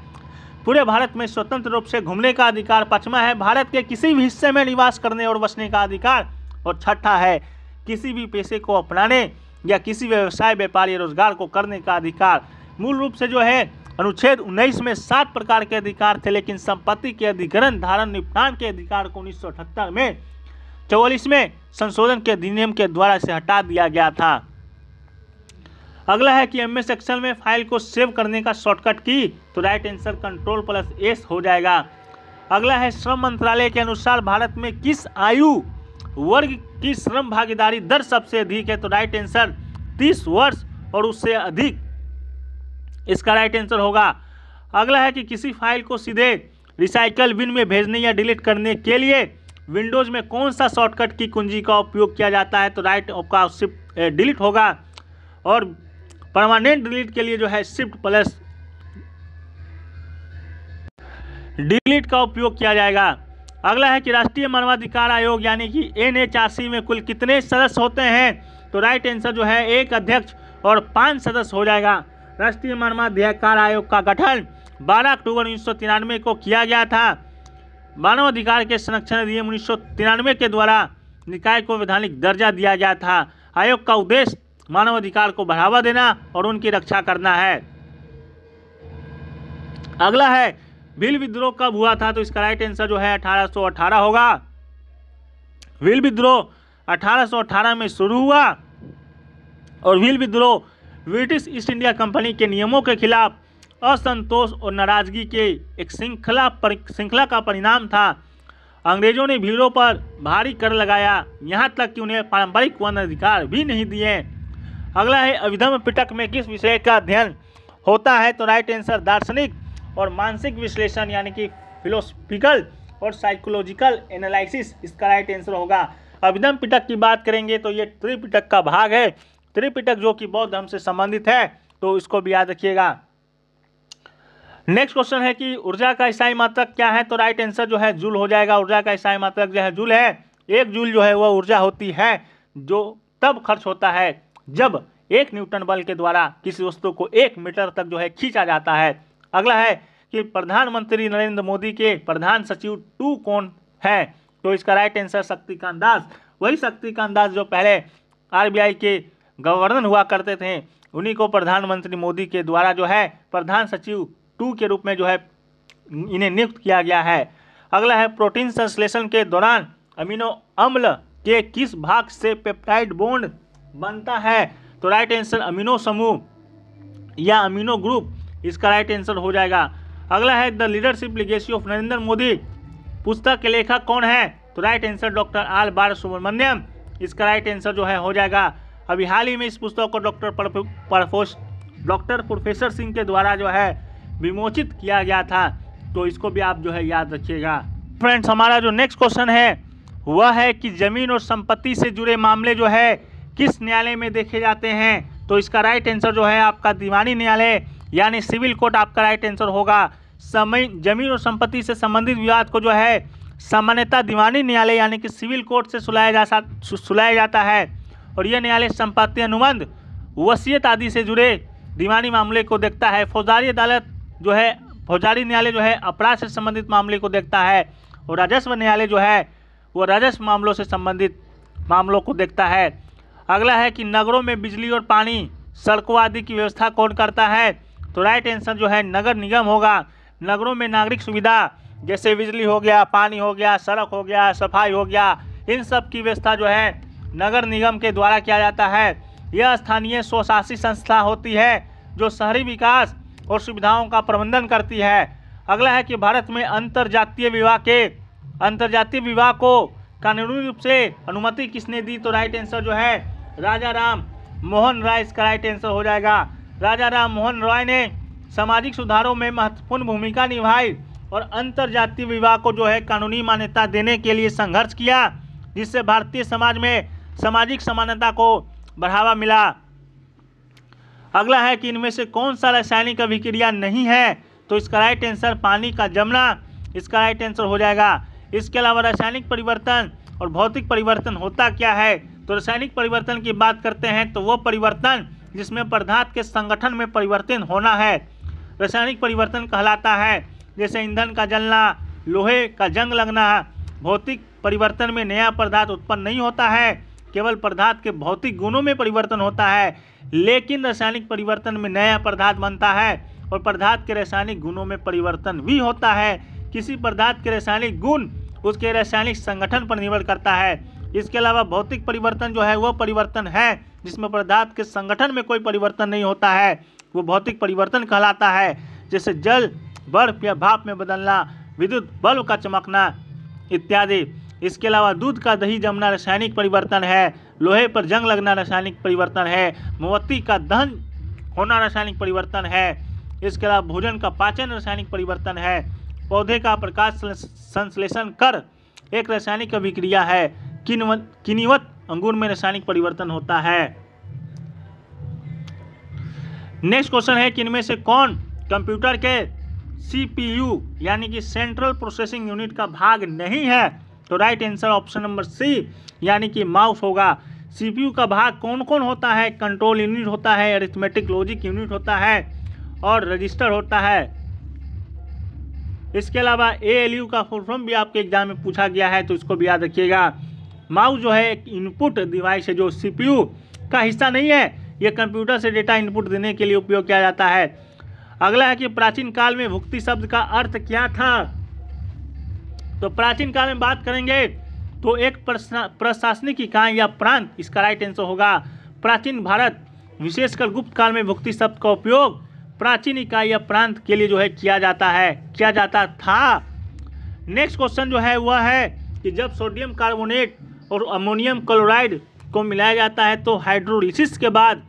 पूरे भारत में स्वतंत्र रूप से घूमने का अधिकार, पांचवा है भारत के किसी भी हिस्से में निवास करने और बसने का अधिकार और छठा है किसी भी पेशे को अपनाने या किसी व्यवसाय, व्यापार या रोजगार को करने का अधिकार। मूल रूप से जो है अनुच्छेद 19 में 7 प्रकार के अधिकार थे, लेकिन संपत्ति के अधिग्रहण, धारण, निपटान के अधिकार को 1978 में 44वें संशोधन के अधिनियम के द्वारा से हटा दिया गया था। अगला है कि एमएस एक्सेल में फाइल को सेव करने का शॉर्टकट की, तो राइट आंसर Ctrl+S हो जाएगा। अगला है श्रम मंत्रालय के अनुसार भारत में किस आयु वर्ग की श्रम भागीदारी दर सबसे अधिक है? तो राइट आंसर 30 वर्ष और उससे अधिक इसका राइट आंसर होगा। अगला है कि किसी फाइल को सीधे रिसाइकल बिन में भेजने या डिलीट करने के लिए विंडोज में कौन सा शॉर्टकट की कुंजी का उपयोग किया जाता है? तो राइट आपका शिफ्ट डिलीट होगा और परमानेंट डिलीट के लिए जो है Shift+ डिलीट का उपयोग किया जाएगा। अगला है कि राष्ट्रीय मानवाधिकार आयोग यानी कि NHRC में कुल कितने सदस्य होते हैं? तो राइट आंसर जो है 1 अध्यक्ष और 5 सदस्य हो जाएगा। राष्ट्रीय मानवाधिकार आयोग का गठन 12 अक्टूबर 1993 को किया गया था। मानव अधिकार के संरक्षण अधिनियम 1993 के द्वारा निकाय को वैधानिक दर्जा दिया गया था। आयोग का उद्देश्य मानव अधिकार को बढ़ावा देना और उनकी रक्षा करना है। अगला है भील विद्रोह कब हुआ था? तो इसका राइट आंसर जो है 1818 होगा। भील विद्रोह 1818 में शुरू हुआ और भील विद्रोह ब्रिटिश ईस्ट इंडिया कंपनी के नियमों के खिलाफ असंतोष और नाराजगी के एक श्रृंखला का परिणाम था। अंग्रेजों ने भीलों पर भारी कर लगाया, यहाँ तक कि उन्हें पारंपरिक वन अधिकार भी नहीं दिए। अगला है अभिधर्म पिटक में किस विषय का अध्ययन होता है? तो राइट आंसर दार्शनिक और मानसिक विश्लेषण यानी कि फिलोसफिकल और साइकोलॉजिकल एनालिसिस इसका राइट आंसर होगा। अभिधर्म पिटक की बात करेंगे तो ये त्रिपिटक का भाग है। त्रिपिटक जो कि बौद्ध धर्म से संबंधित है, तो इसको भी याद रखिएगा। नेक्स्ट क्वेश्चन है कि ऊर्जा का ईसाई मात्रक क्या है? तो राइट आंसर जो है जूल हो जाएगा। ऊर्जा का ईसाई मात्रक जो है जूल है। 1 जूल जो है वह ऊर्जा होती है जो तब खर्च होता है जब 1 न्यूटन बल के द्वारा किसी वस्तु को 1 मीटर तक जो है खींचा जाता है। अगला है कि प्रधानमंत्री नरेंद्र मोदी के प्रधान सचिव 2 कौन है? तो इसका राइट आंसर शक्तिकांत दास। वही शक्तिकांत दास जो पहले RBI के गवर्नर हुआ करते थे, उन्हीं को प्रधानमंत्री मोदी के द्वारा जो है प्रधान सचिव 2 के रूप में जो है इन्हें नियुक्त किया गया है। अगला है प्रोटीन संश्लेषण के दौरान अमीनो अम्ल के किस भाग से पेप्टाइड बॉन्ड बनता है? तो राइट आंसर अमीनो समूह या अमीनो ग्रुप इसका राइट आंसर हो जाएगा। अगला है the leadership legacy of Narendra Modi पुस्तक के लेखक कौन है? तो right answer doctor R Balasubramaniam इसका राइट आंसर जो है हो जाएगा। अभी हाल ही में इस पुस्तक को डॉक्टर प्रोफेसर सिंह के द्वारा जो है विमोचित किया गया था। तो इसको भी आप जो है याद रखिएगा। फ्रेंड्स, हमारा जो नेक्स्ट क्वेश्चन है वह है कि जमीन और संपत्ति से जुड़े मामले जो है किस न्यायालय में देखे जाते हैं। तो इसका राइट आंसर जो है आपका दीवानी न्यायालय यानी सिविल कोर्ट आपका राइट आंसर होगा। जमीन और संपत्ति से संबंधित विवाद को जो है सामान्यतः दीवानी न्यायालय यानी कि सिविल कोर्ट से सुलझाया जाता है। और यह न्यायालय संपत्ति अनुबंध, वसीयत आदि से जुड़े दीवानी मामले को देखता है। फौजदारी अदालत जो है, फौजदारी न्यायालय जो है अपराध से संबंधित मामले को देखता है। और राजस्व न्यायालय जो है वो राजस्व मामलों से संबंधित मामलों को देखता है। अगला है कि नगरों में बिजली और पानी, सड़कों आदि की व्यवस्था कौन करता है। तो राइट आंसर जो है नगर निगम होगा। नगरों में नागरिक सुविधा जैसे बिजली हो गया, पानी हो गया, सड़क हो गया, सफाई हो गया, इन सब की व्यवस्था जो है नगर निगम के द्वारा किया जाता है। यह स्थानीय स्वशासी संस्था होती है जो शहरी विकास और सुविधाओं का प्रबंधन करती है। अगला है कि भारत में अंतर्जातीय विवाह को कानूनी रूप से अनुमति किसने दी। तो राइट आंसर जो है राजा राम मोहन राय इसका राइट आंसर हो जाएगा। राजा राम मोहन राय ने सामाजिक सुधारों में महत्वपूर्ण भूमिका निभाई और अंतर्जातीय विवाह को जो है कानूनी मान्यता देने के लिए संघर्ष किया, जिससे भारतीय समाज में सामाजिक समानता को बढ़ावा मिला। अगला है कि इनमें से कौन सा रासायनिक अभिक्रिया नहीं है। तो इसका राइट आंसर पानी का जमना इसका राइट आंसर हो जाएगा। इसके अलावा रासायनिक परिवर्तन और भौतिक परिवर्तन होता क्या है। तो रासायनिक परिवर्तन की बात करते हैं तो वो परिवर्तन जिसमें पदार्थ के संगठन में परिवर्तन होना है रासायनिक परिवर्तन कहलाता है। जैसे ईंधन का जलना, लोहे का जंग लगना। भौतिक परिवर्तन में नया पदार्थ उत्पन्न नहीं होता है, केवल पदार्थ के भौतिक गुणों में परिवर्तन होता है। लेकिन रासायनिक परिवर्तन में नया पदार्थ बनता है और पदार्थ के रासायनिक गुणों में परिवर्तन भी होता है। किसी पदार्थ के रासायनिक गुण उसके रासायनिक संगठन पर निर्भर करता है। इसके अलावा भौतिक परिवर्तन जो है वह परिवर्तन है जिसमें पदार्थ के संगठन में कोई परिवर्तन नहीं होता है, वो भौतिक परिवर्तन कहलाता है। जैसे जल बर्फ या भाप में बदलना, विद्युत बल्ब का चमकना इत्यादि। इसके अलावा दूध का दही जमना रासायनिक परिवर्तन है। लोहे पर जंग लगना रासायनिक परिवर्तन है। मोमबत्ती का दहन होना रासायनिक परिवर्तन है। इसके अलावा भोजन का पाचन रासायनिक परिवर्तन है। पौधे का प्रकाश संश्लेषण कर एक रासायनिक अभिक्रिया है। किण्वत अंगूर में रासायनिक परिवर्तन होता है। नेक्स्ट क्वेश्चन है कि इनमें से कौन कंप्यूटर के CPU यानी कि सेंट्रल प्रोसेसिंग यूनिट का भाग नहीं है। तो right answer option number C यानी कि माउस होगा। CPU का भाग कौन कौन होता है। कंट्रोल यूनिट होता है, अरिथमेटिक लॉजिक यूनिट होता है और रजिस्टर होता है। इसके अलावा ALU का फुल फॉर्म भी आपके एग्जाम में पूछा गया है, तो इसको भी याद रखिएगा। माउस जो है एक इनपुट डिवाइस है जो CPU का हिस्सा नहीं है, यह कंप्यूटर से डेटा इनपुट देने के लिए उपयोग किया जाता है। अगला है कि प्राचीन काल में भुक्ति शब्द का अर्थ क्या था। तो प्राचीन काल में बात करेंगे तो एक प्रशासनिक इकाई या प्रांत इसका राइट आंसर होगा। प्राचीन भारत विशेषकर गुप्त काल में भुक्ति शब्द का उपयोग प्राचीन इकाई या प्रांत के लिए जो है किया जाता था। नेक्स्ट क्वेश्चन जो है वह है कि जब सोडियम कार्बोनेट और अमोनियम क्लोराइड को मिलाया जाता है तो हाइड्रोलिसिस के बाद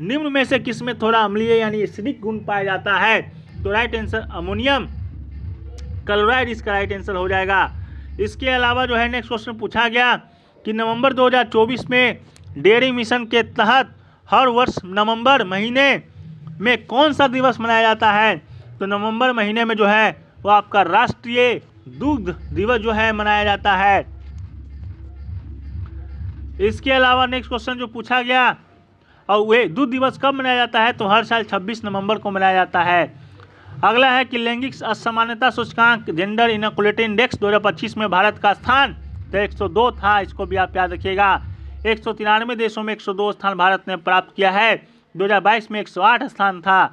निम्न में से किसमें थोड़ा अम्लीय यानी एसिडिक गुण पाया जाता है। तो राइट आंसर अमोनियम क्लोराइड इसका राइट आंसर हो जाएगा। इसके अलावा जो है नेक्स्ट क्वेश्चन पूछा गया कि नवंबर 2024 में डेयरी मिशन के तहत हर वर्ष नवंबर महीने में कौन सा दिवस मनाया जाता है। तो नवंबर महीने में जो है वो आपका राष्ट्रीय दुग्ध दिवस जो है मनाया जाता है। इसके अलावा नेक्स्ट क्वेश्चन जो पूछा गया और वे दूध दिवस कब मनाया जाता है। तो हर साल 26 नवंबर को मनाया जाता है। अगला है कि लैंगिक असमानता सूचकांक जेंडर इनइक्वालिटी इंडेक्स 2025 में भारत का स्थान तो 102 था, इसको भी आप याद रखिएगा। 193 देशों में 102 स्थान भारत ने प्राप्त किया है। 2022 में 108 स्थान था।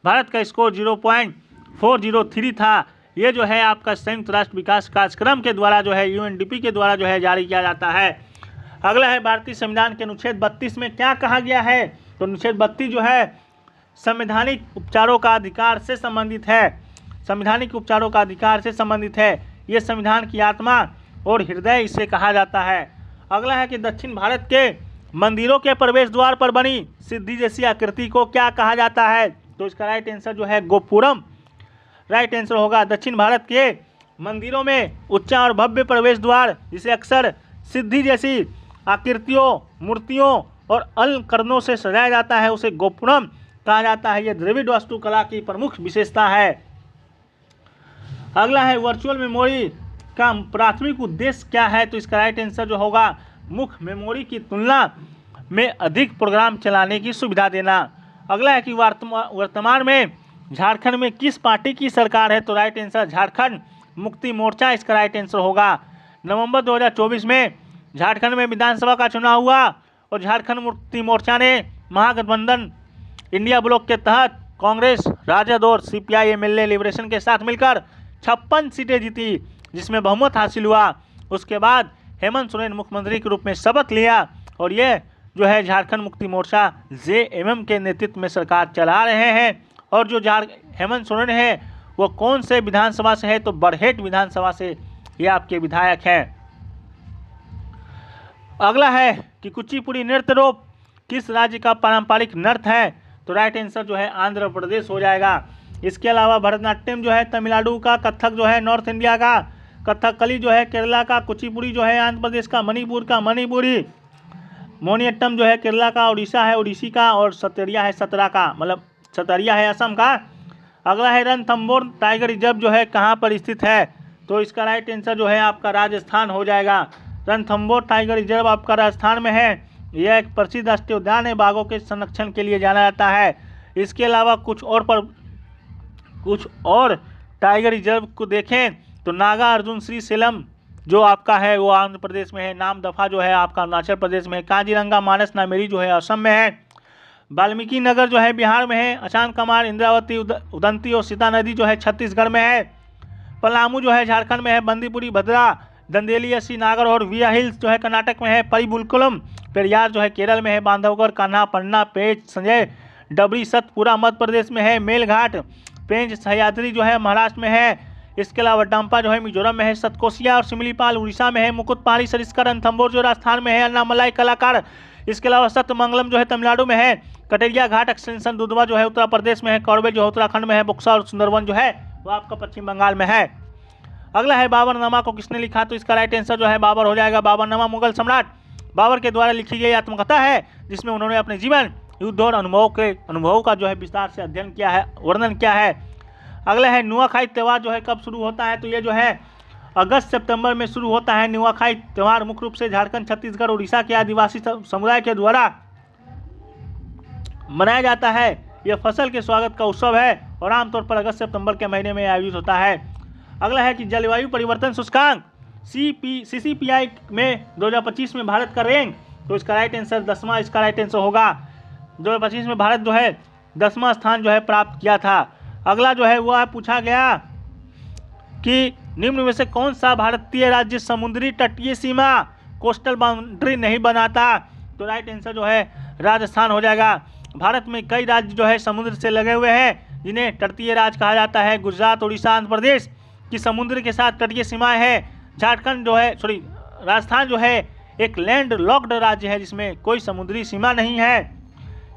भारत का स्कोर 0.403 था। ये जो है आपका संयुक्त राष्ट्र विकास कार्यक्रम के द्वारा जो है UNDP के द्वारा जो है जारी किया जाता है। अगला है भारतीय संविधान के अनुच्छेद 32 में क्या कहा गया है। तो अनुच्छेद 32 जो है संवैधानिक उपचारों का अधिकार से संबंधित है। संवैधानिक उपचारों का अधिकार से संबंधित है। ये संविधान की आत्मा और हृदय इसे कहा जाता है। अगला है कि दक्षिण भारत के मंदिरों के प्रवेश द्वार पर बनी सिद्धि जैसी आकृति को क्या कहा जाता है। तो इसका राइट आंसर जो है गोपुरम राइट आंसर होगा। दक्षिण भारत के मंदिरों में ऊंचा और भव्य प्रवेश द्वार जिसे अक्सर सिद्धि जैसी आकृतियों, मूर्तियों और अलंकरणों से सजाया जाता है उसे गोपुरम कहा जाता है। यह द्रविड़ वास्तुकला की प्रमुख विशेषता है। अगला है वर्चुअल मेमोरी का प्राथमिक उद्देश्य क्या है, तो इसका राइट आंसर जो होगा मुख्य मेमोरी की तुलना में अधिक प्रोग्राम चलाने की सुविधा देना। अगला है कि वर्तमान में झारखंड में किस पार्टी की सरकार है, तो राइट आंसर झारखंड मुक्ति मोर्चा इसका राइट आंसर होगा। नवंबर 2024 में झारखंड में विधानसभा का चुनाव हुआ और झारखंड मुक्ति मोर्चा ने महागठबंधन इंडिया ब्लॉक के तहत कांग्रेस, राजद और सीपीआई एमएलए लिबरेशन के साथ मिलकर 56 सीटें जीती, जिसमें बहुमत हासिल हुआ। उसके बाद हेमंत सोरेन मुख्यमंत्री के रूप में शपथ लिया और ये जो है झारखंड मुक्ति मोर्चा जेएमएम के नेतृत्व में सरकार चला रहे हैं। और जो हेमंत सोरेन है वो कौन से विधानसभा से है, तो बरहेट विधानसभा से ये आपके विधायक हैं। अगला है कि कुचिपुड़ी नृत्य रूप किस राज्य का पारंपरिक नृत्य है, तो राइट आंसर जो है आंध्र प्रदेश हो जाएगा। इसके अलावा भरतनाट्यम जो है तमिलनाडु का, कथक जो है नॉर्थ इंडिया का, कथकली जो है केरला का, कुचिपुड़ी जो है आंध्र प्रदेश का, मणिपुर का मणिपुरी, मोहिनीअट्टम जो है केरला का, उड़ीसा है उड़ीसी का और सतरिया है सतरा का, मतलब सतरिया है असम का। अगला है रणथंभौर टाइगर रिजर्व जो है कहाँ पर स्थित है, तो इसका राइट आंसर जो है आपका राजस्थान हो जाएगा। रणथंभौर टाइगर रिजर्व आपका राजस्थान में है। यह एक प्रसिद्ध राष्ट्रीय उद्यान है, बाघों के संरक्षण के लिए जाना जाता है। इसके अलावा कुछ और टाइगर रिजर्व को देखें तो नागा अर्जुन श्री सेलम जो आपका है वो आंध्र प्रदेश में है। नामदफा जो है आपका अरुणाचल प्रदेश में है। काजीरंगा मानस नामेरी जो है असम में है। वाल्मीकि नगर जो है बिहार में है। अचान कमार, इंद्रावती, उदंती और सीता नदी जो है छत्तीसगढ़ में है। पलामू जो है झारखंड में है। बंदीपुरी, भद्रा, दंदेली, अस्सी, नागर और विया हिल्स जो है कर्नाटक में है। परिबुलकुलम, पेरियार जो है केरल में है। बांधवगढ़, कान्हा, पन्ना, पेंच, संजय, डबरी, सतपुरा मध्य प्रदेश में है। मेलघाट, पेंच, सह्याद्री जो है महाराष्ट्र में है। इसके अलावा डंपा जो है मिजोरम में है। सतकोसिया और सिमलीपाल उड़ीसा में है। मुकुट पहाड़ी, सरिस्का, रणथंभौर जो राजस्थान में है। अन्नामलाई कलाकार, इसके अलावा सत्यमंगलम जो है तमिलनाडु में है। कटेरिया घाट एक्सटेंशन दुधवा जो है उत्तर प्रदेश में है। कॉर्बेट जो है उत्तराखंड में है। बुक्सा और सुंदरवन जो है वो आपका पश्चिम बंगाल में है। अगला है बाबरनामा को किसने लिखा, तो इसका राइट आंसर जो है बाबर हो जाएगा। बाबरनामा मुगल सम्राट बाबर के द्वारा लिखी गई आत्मकथा है जिसमें उन्होंने अपने जीवन, युद्ध और अनुभवों का जो है विस्तार से अध्ययन किया है, वर्णन किया है। अगला है नुआखाई त्यौहार जो है कब शुरू होता है, तो ये जो है अगस्त सितंबर में शुरू होता है। नुआखाई त्यौहार मुख्य रूप से झारखंड, छत्तीसगढ़, उड़ीसा के आदिवासी समुदाय के द्वारा मनाया जाता है। यह फसल के स्वागत का उत्सव है और आमतौर पर अगस्त सितंबर के महीने में आयोजित होता है। अगला है कि जलवायु परिवर्तन सूचकांक CCPI में 2025 में भारत का रैंक, तो इसका राइट आंसर 10वां इसका राइट आंसर होगा। 2025 में भारत जो है 10वां स्थान जो है प्राप्त किया था। अगला जो है वो पूछा गया कि निम्न में से कौन सा भारतीय राज्य समुद्री तटीय सीमा कोस्टल बाउंड्री नहीं बनाता, तो राइट आंसर जो है राजस्थान हो जाएगा। भारत में कई राज्य जो है समुद्र से लगे हुए हैं जिन्हें तटीय राज्य कहा जाता है। गुजरात, उड़ीसा, आंध्र प्रदेश की समुद्र के साथ तटीय सीमाएं हैं। झारखंड जो है राजस्थान जो है एक लैंड लॉक्ड राज्य है जिसमें कोई समुद्री सीमा नहीं है।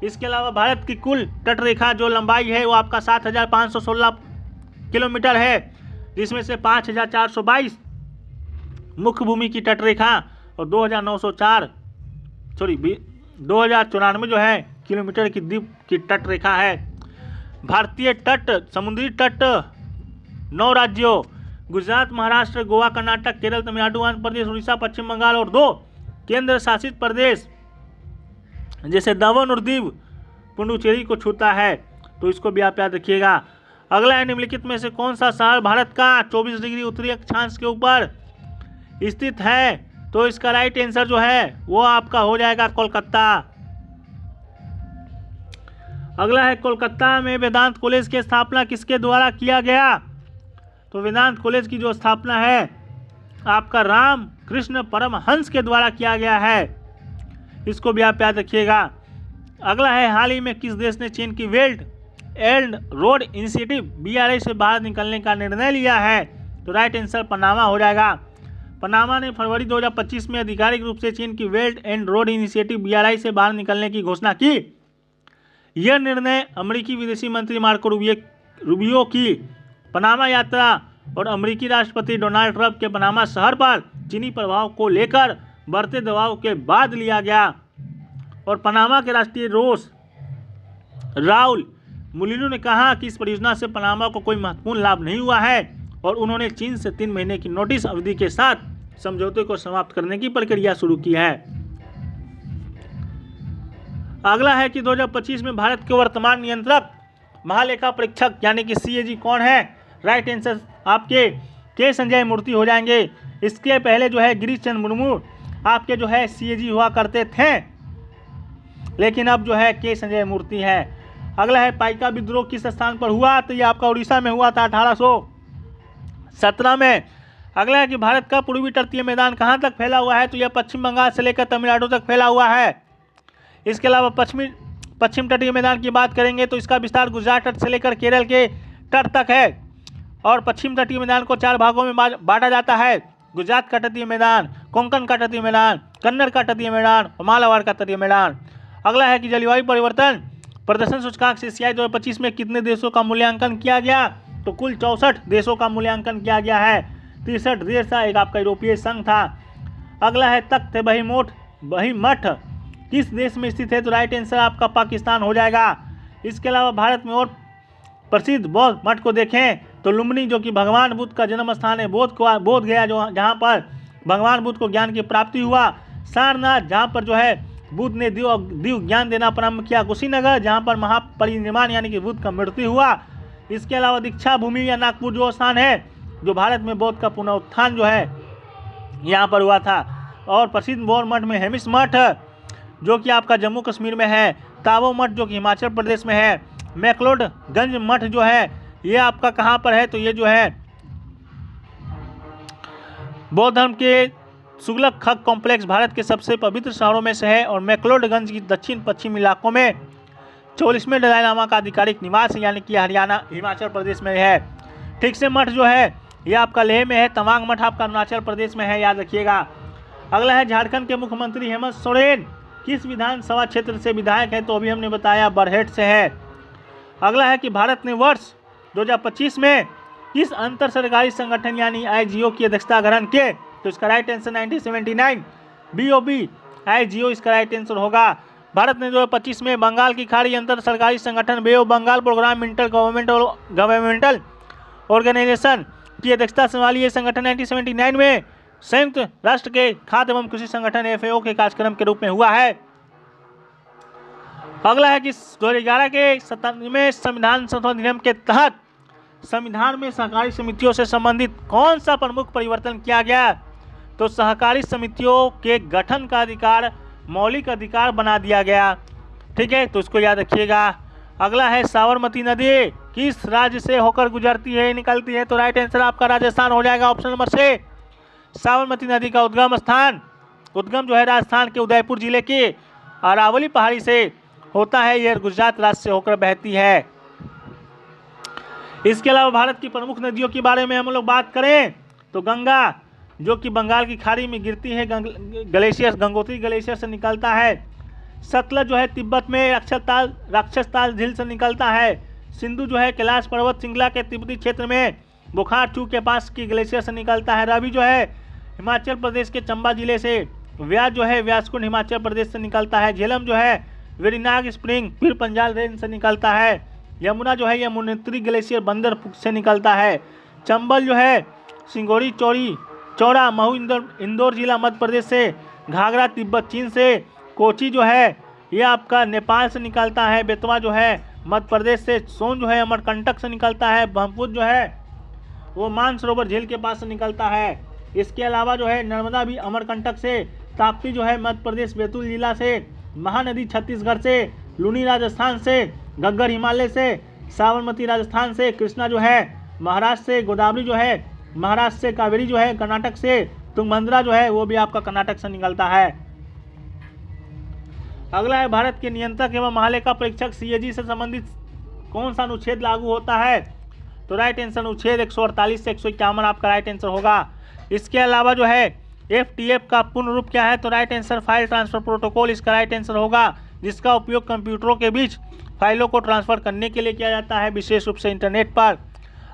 इसके अलावा भारत की कुल तटरेखा जो लंबाई है वो आपका 7,516 किलोमीटर है, जिसमें से 5,422 मुख्य भूमि की तटरेखा और 2,094 जो है किलोमीटर की द्वीप की तटरेखा है। भारतीय तट, समुद्री तट 9 राज्यों गुजरात, महाराष्ट्र, गोवा, कर्नाटक, केरल, तमिलनाडु, आंध्र प्रदेश, उड़ीसा, पश्चिम बंगाल और 2 केंद्र शासित प्रदेश जैसे दमन और दीव पुडुचेरी को छूता है, तो इसको भी आप याद रखिएगा। अगला है निम्नलिखित में से कौन सा शहर भारत का 24 डिग्री उत्तरी अक्षांश के ऊपर स्थित है, तो इसका राइट आंसर जो है वो आपका हो जाएगा कोलकाता। अगला है कोलकाता में वेदांत कॉलेज की स्थापना किसके द्वारा किया गया, तो वेदांत कॉलेज की जो स्थापना है आपका राम कृष्ण परमहंस के द्वारा किया गया है, इसको भी आप याद रखिएगा। अगला है हाल ही में किस देश ने चीन की belt and road initiative BRI से बाहर निकलने का निर्णय लिया है, तो राइट आंसर पनामा हो जाएगा। पनामा ने फरवरी 2025 में आधिकारिक रूप से चीन की belt and road initiative BRI से बाहर निकलने की घोषणा की। यह निर्णय अमेरिकी विदेशी मंत्री मार्को रूबियो की पनामा यात्रा और अमेरिकी राष्ट्रपति डोनाल्ड ट्रंप के पनामा शहर पर चीनी प्रभाव को लेकर बढ़ते दबाव के बाद लिया गया। और पनामा के राष्ट्रीय रोस राउल मुलिनो ने कहा कि इस परियोजना से पनामा को कोई महत्वपूर्ण लाभ नहीं हुआ है और उन्होंने चीन से 3 महीने की नोटिस अवधि के साथ समझौते को समाप्त करने की प्रक्रिया शुरू की है। अगला है कि 2025 में भारत के वर्तमान नियंत्रक महालेखा परीक्षक यानी कि CAG कौन है? राइट आंसर आपके के संजय मूर्ति हो जाएंगे। इसके पहले जो है गिरीश चंद्र मुर्मू आपके जो है CAG हुआ करते थे, लेकिन अब जो है के संजय मूर्ति है। अगला है पाइका विद्रोह किस स्थान पर हुआ? तो ये आपका उड़ीसा में हुआ था 1817 में। अगला है कि भारत का पूर्वी तटीय मैदान कहाँ तक फैला हुआ है? तो यह पश्चिम बंगाल से लेकर तमिलनाडु तक फैला हुआ है। इसके अलावा पश्चिम तटीय मैदान की बात करेंगे तो इसका विस्तार गुजरात तट से लेकर केरल के तट तक है। और पश्चिम तटीय मैदान को 4 भागों में बांटा जाता है: गुजरात का तटीय मैदान, कोंकण का तटीय मैदान, कन्नड़ का तटीय मैदान और मालाबार का तटीय मैदान। अगला है कि जलवायु परिवर्तन प्रदर्शन सूचकांक CCI 2025 में कितने देशों का मूल्यांकन किया गया? तो कुल 64 देशों का मूल्यांकन किया गया है। 63 देश था, एक आपका यूरोपीय संघ था। अगला है तख्त बहीमठ किस देश में स्थित है? तो राइट आंसर आपका पाकिस्तान हो जाएगा। इसके अलावा भारत में और प्रसिद्ध बौद्ध मठ को देखें तो लुम्बिनी जो कि भगवान बुद्ध का जन्म स्थान है, बोध गया जहाँ पर भगवान बुद्ध को ज्ञान की प्राप्ति हुआ, सारनाथ जहाँ पर जो है बुद्ध ने दिव्य ज्ञान देना प्रारंभ किया, कुशीनगर जहाँ पर महापरिनिर्वाण यानी कि बुद्ध का मृत्यु हुआ। इसके अलावा दीक्षा भूमि या नागपुर जो स्थान है जो भारत में बौद्ध का पुनरुत्थान जो है यहाँ पर हुआ था। और प्रसिद्ध बौद्ध मठ में हेमिस मठ जो कि आपका जम्मू कश्मीर में है, ताबो मठ जो कि हिमाचल प्रदेश में है, मैक्लोडगंज मठ जो है ये आपका कहाँ पर है? तो ये जो है बौद्ध धर्म के सुगलक खग कॉम्प्लेक्स भारत के सबसे पवित्र शहरों में से है और मैक्लोडगंज की दक्षिण पश्चिम इलाकों में 44वें दलाई लामा का आधिकारिक निवास है यानी कि हरियाणा हिमाचल प्रदेश में है। ठीक से मठ जो है ये आपका लेह में है, तवांग मठ आपका अरुणाचल प्रदेश में है, याद रखिएगा। अगला है झारखंड के मुख्यमंत्री हेमंत सोरेन किस विधानसभा क्षेत्र से विधायक है? तो अभी हमने बताया बरहेट से है। अगला है कि भारत ने वर्ष 2025 में किस अंतर सरकारी संगठन यानी IGO की अध्यक्षता ग्रहण किए? तो इसका राइट आंसर 1979 BOP IGO इसका राइट आंसर होगा। भारत ने 2025 में बंगाल की खाड़ी अंतर सरकारी संगठन Bay of Bengal programme intergovernmental organisation की अध्यक्षता संभाली। ये संगठन 1979 में संयुक्त राष्ट्र के खाद्य एवं कृषि संगठन FAO के कार्यक्रम के रूप में हुआ है। अगला है कि 2011 के 97वें संविधान संशोधन अधिनियम के तहत संविधान में सहकारी समितियों से संबंधित कौन सा प्रमुख परिवर्तन किया गया? तो सहकारी समितियों के गठन का अधिकार मौलिक अधिकार बना दिया गया। ठीक है, तो इसको याद रखिएगा। अगला है साबरमती नदी किस राज्य से होकर गुजरती है निकलती है? तो राइट आंसर आपका राजस्थान हो जाएगा, ऑप्शन नंबर से। साबरमती नदी का उद्गम जो है राजस्थान के उदयपुर जिले के अरावली पहाड़ी से होता है, यह गुजरात राज्य से होकर बहती है। इसके अलावा भारत की प्रमुख नदियों के बारे में हम लोग बात करें तो गंगा जो कि बंगाल की खाड़ी में गिरती है, गंगोत्री ग्लेशियर से निकलता है। सतलज जो है तिब्बत में राक्षसताल झील से निकलता है। सिंधु जो है कैलाश पर्वत श्रृंखला के तिब्बती क्षेत्र में बुखारचू के पास की ग्लेशियर से निकलता है। रावी जो है हिमाचल प्रदेश के चंबा जिले से। व्यास जो है व्यासकुंड हिमाचल प्रदेश से निकलता है। झेलम जो है वेरिनाग स्प्रिंग फिर पंजाब रेंज से निकलता है। यमुना जो है यमुनोत्री ग्लेशियर बंदर से निकलता है। चंबल जो है सिंगोरी चौड़ा महू इंदौर जिला मध्य प्रदेश से। घाघरा तिब्बत चीन से। कोची जो है ये आपका नेपाल से निकलता है। बेतवा जो है मध्य प्रदेश से। सोन जो है अमरकंटक से निकलता है। ब्रह्मपुत्र जो है वो मानसरोवर झील के पास से निकलता है। इसके अलावा जो है नर्मदा भी अमरकंटक से। ताप्ती जो है मध्य प्रदेश बैतूल जिला से। महानदी छत्तीसगढ़ से। लूनी राजस्थान से। घग्गर हिमालय से। साबरमती राजस्थान से। कृष्णा जो है महाराष्ट्र से। गोदावरी जो है महाराष्ट्र से। कावेरी जो है कर्नाटक से। तुंगभद्रा जो है वो भी आपका कर्नाटक से निकलता है। अगला है भारत के नियंत्रक एवं महालेखा परीक्षक CAG से संबंधित कौन सा अनुच्छेद लागू होता है? तो राइट आंसर अनुच्छेद 148 से 151 आपका राइट आंसर होगा। इसके अलावा जो है FTF का पूर्ण रूप क्या है? तो right answer file transfer protocol इसका राइट आंसर होगा, जिसका उपयोग कंप्यूटरों के बीच फाइलों को ट्रांसफ़र करने के लिए किया जाता है, विशेष रूप से इंटरनेट पर।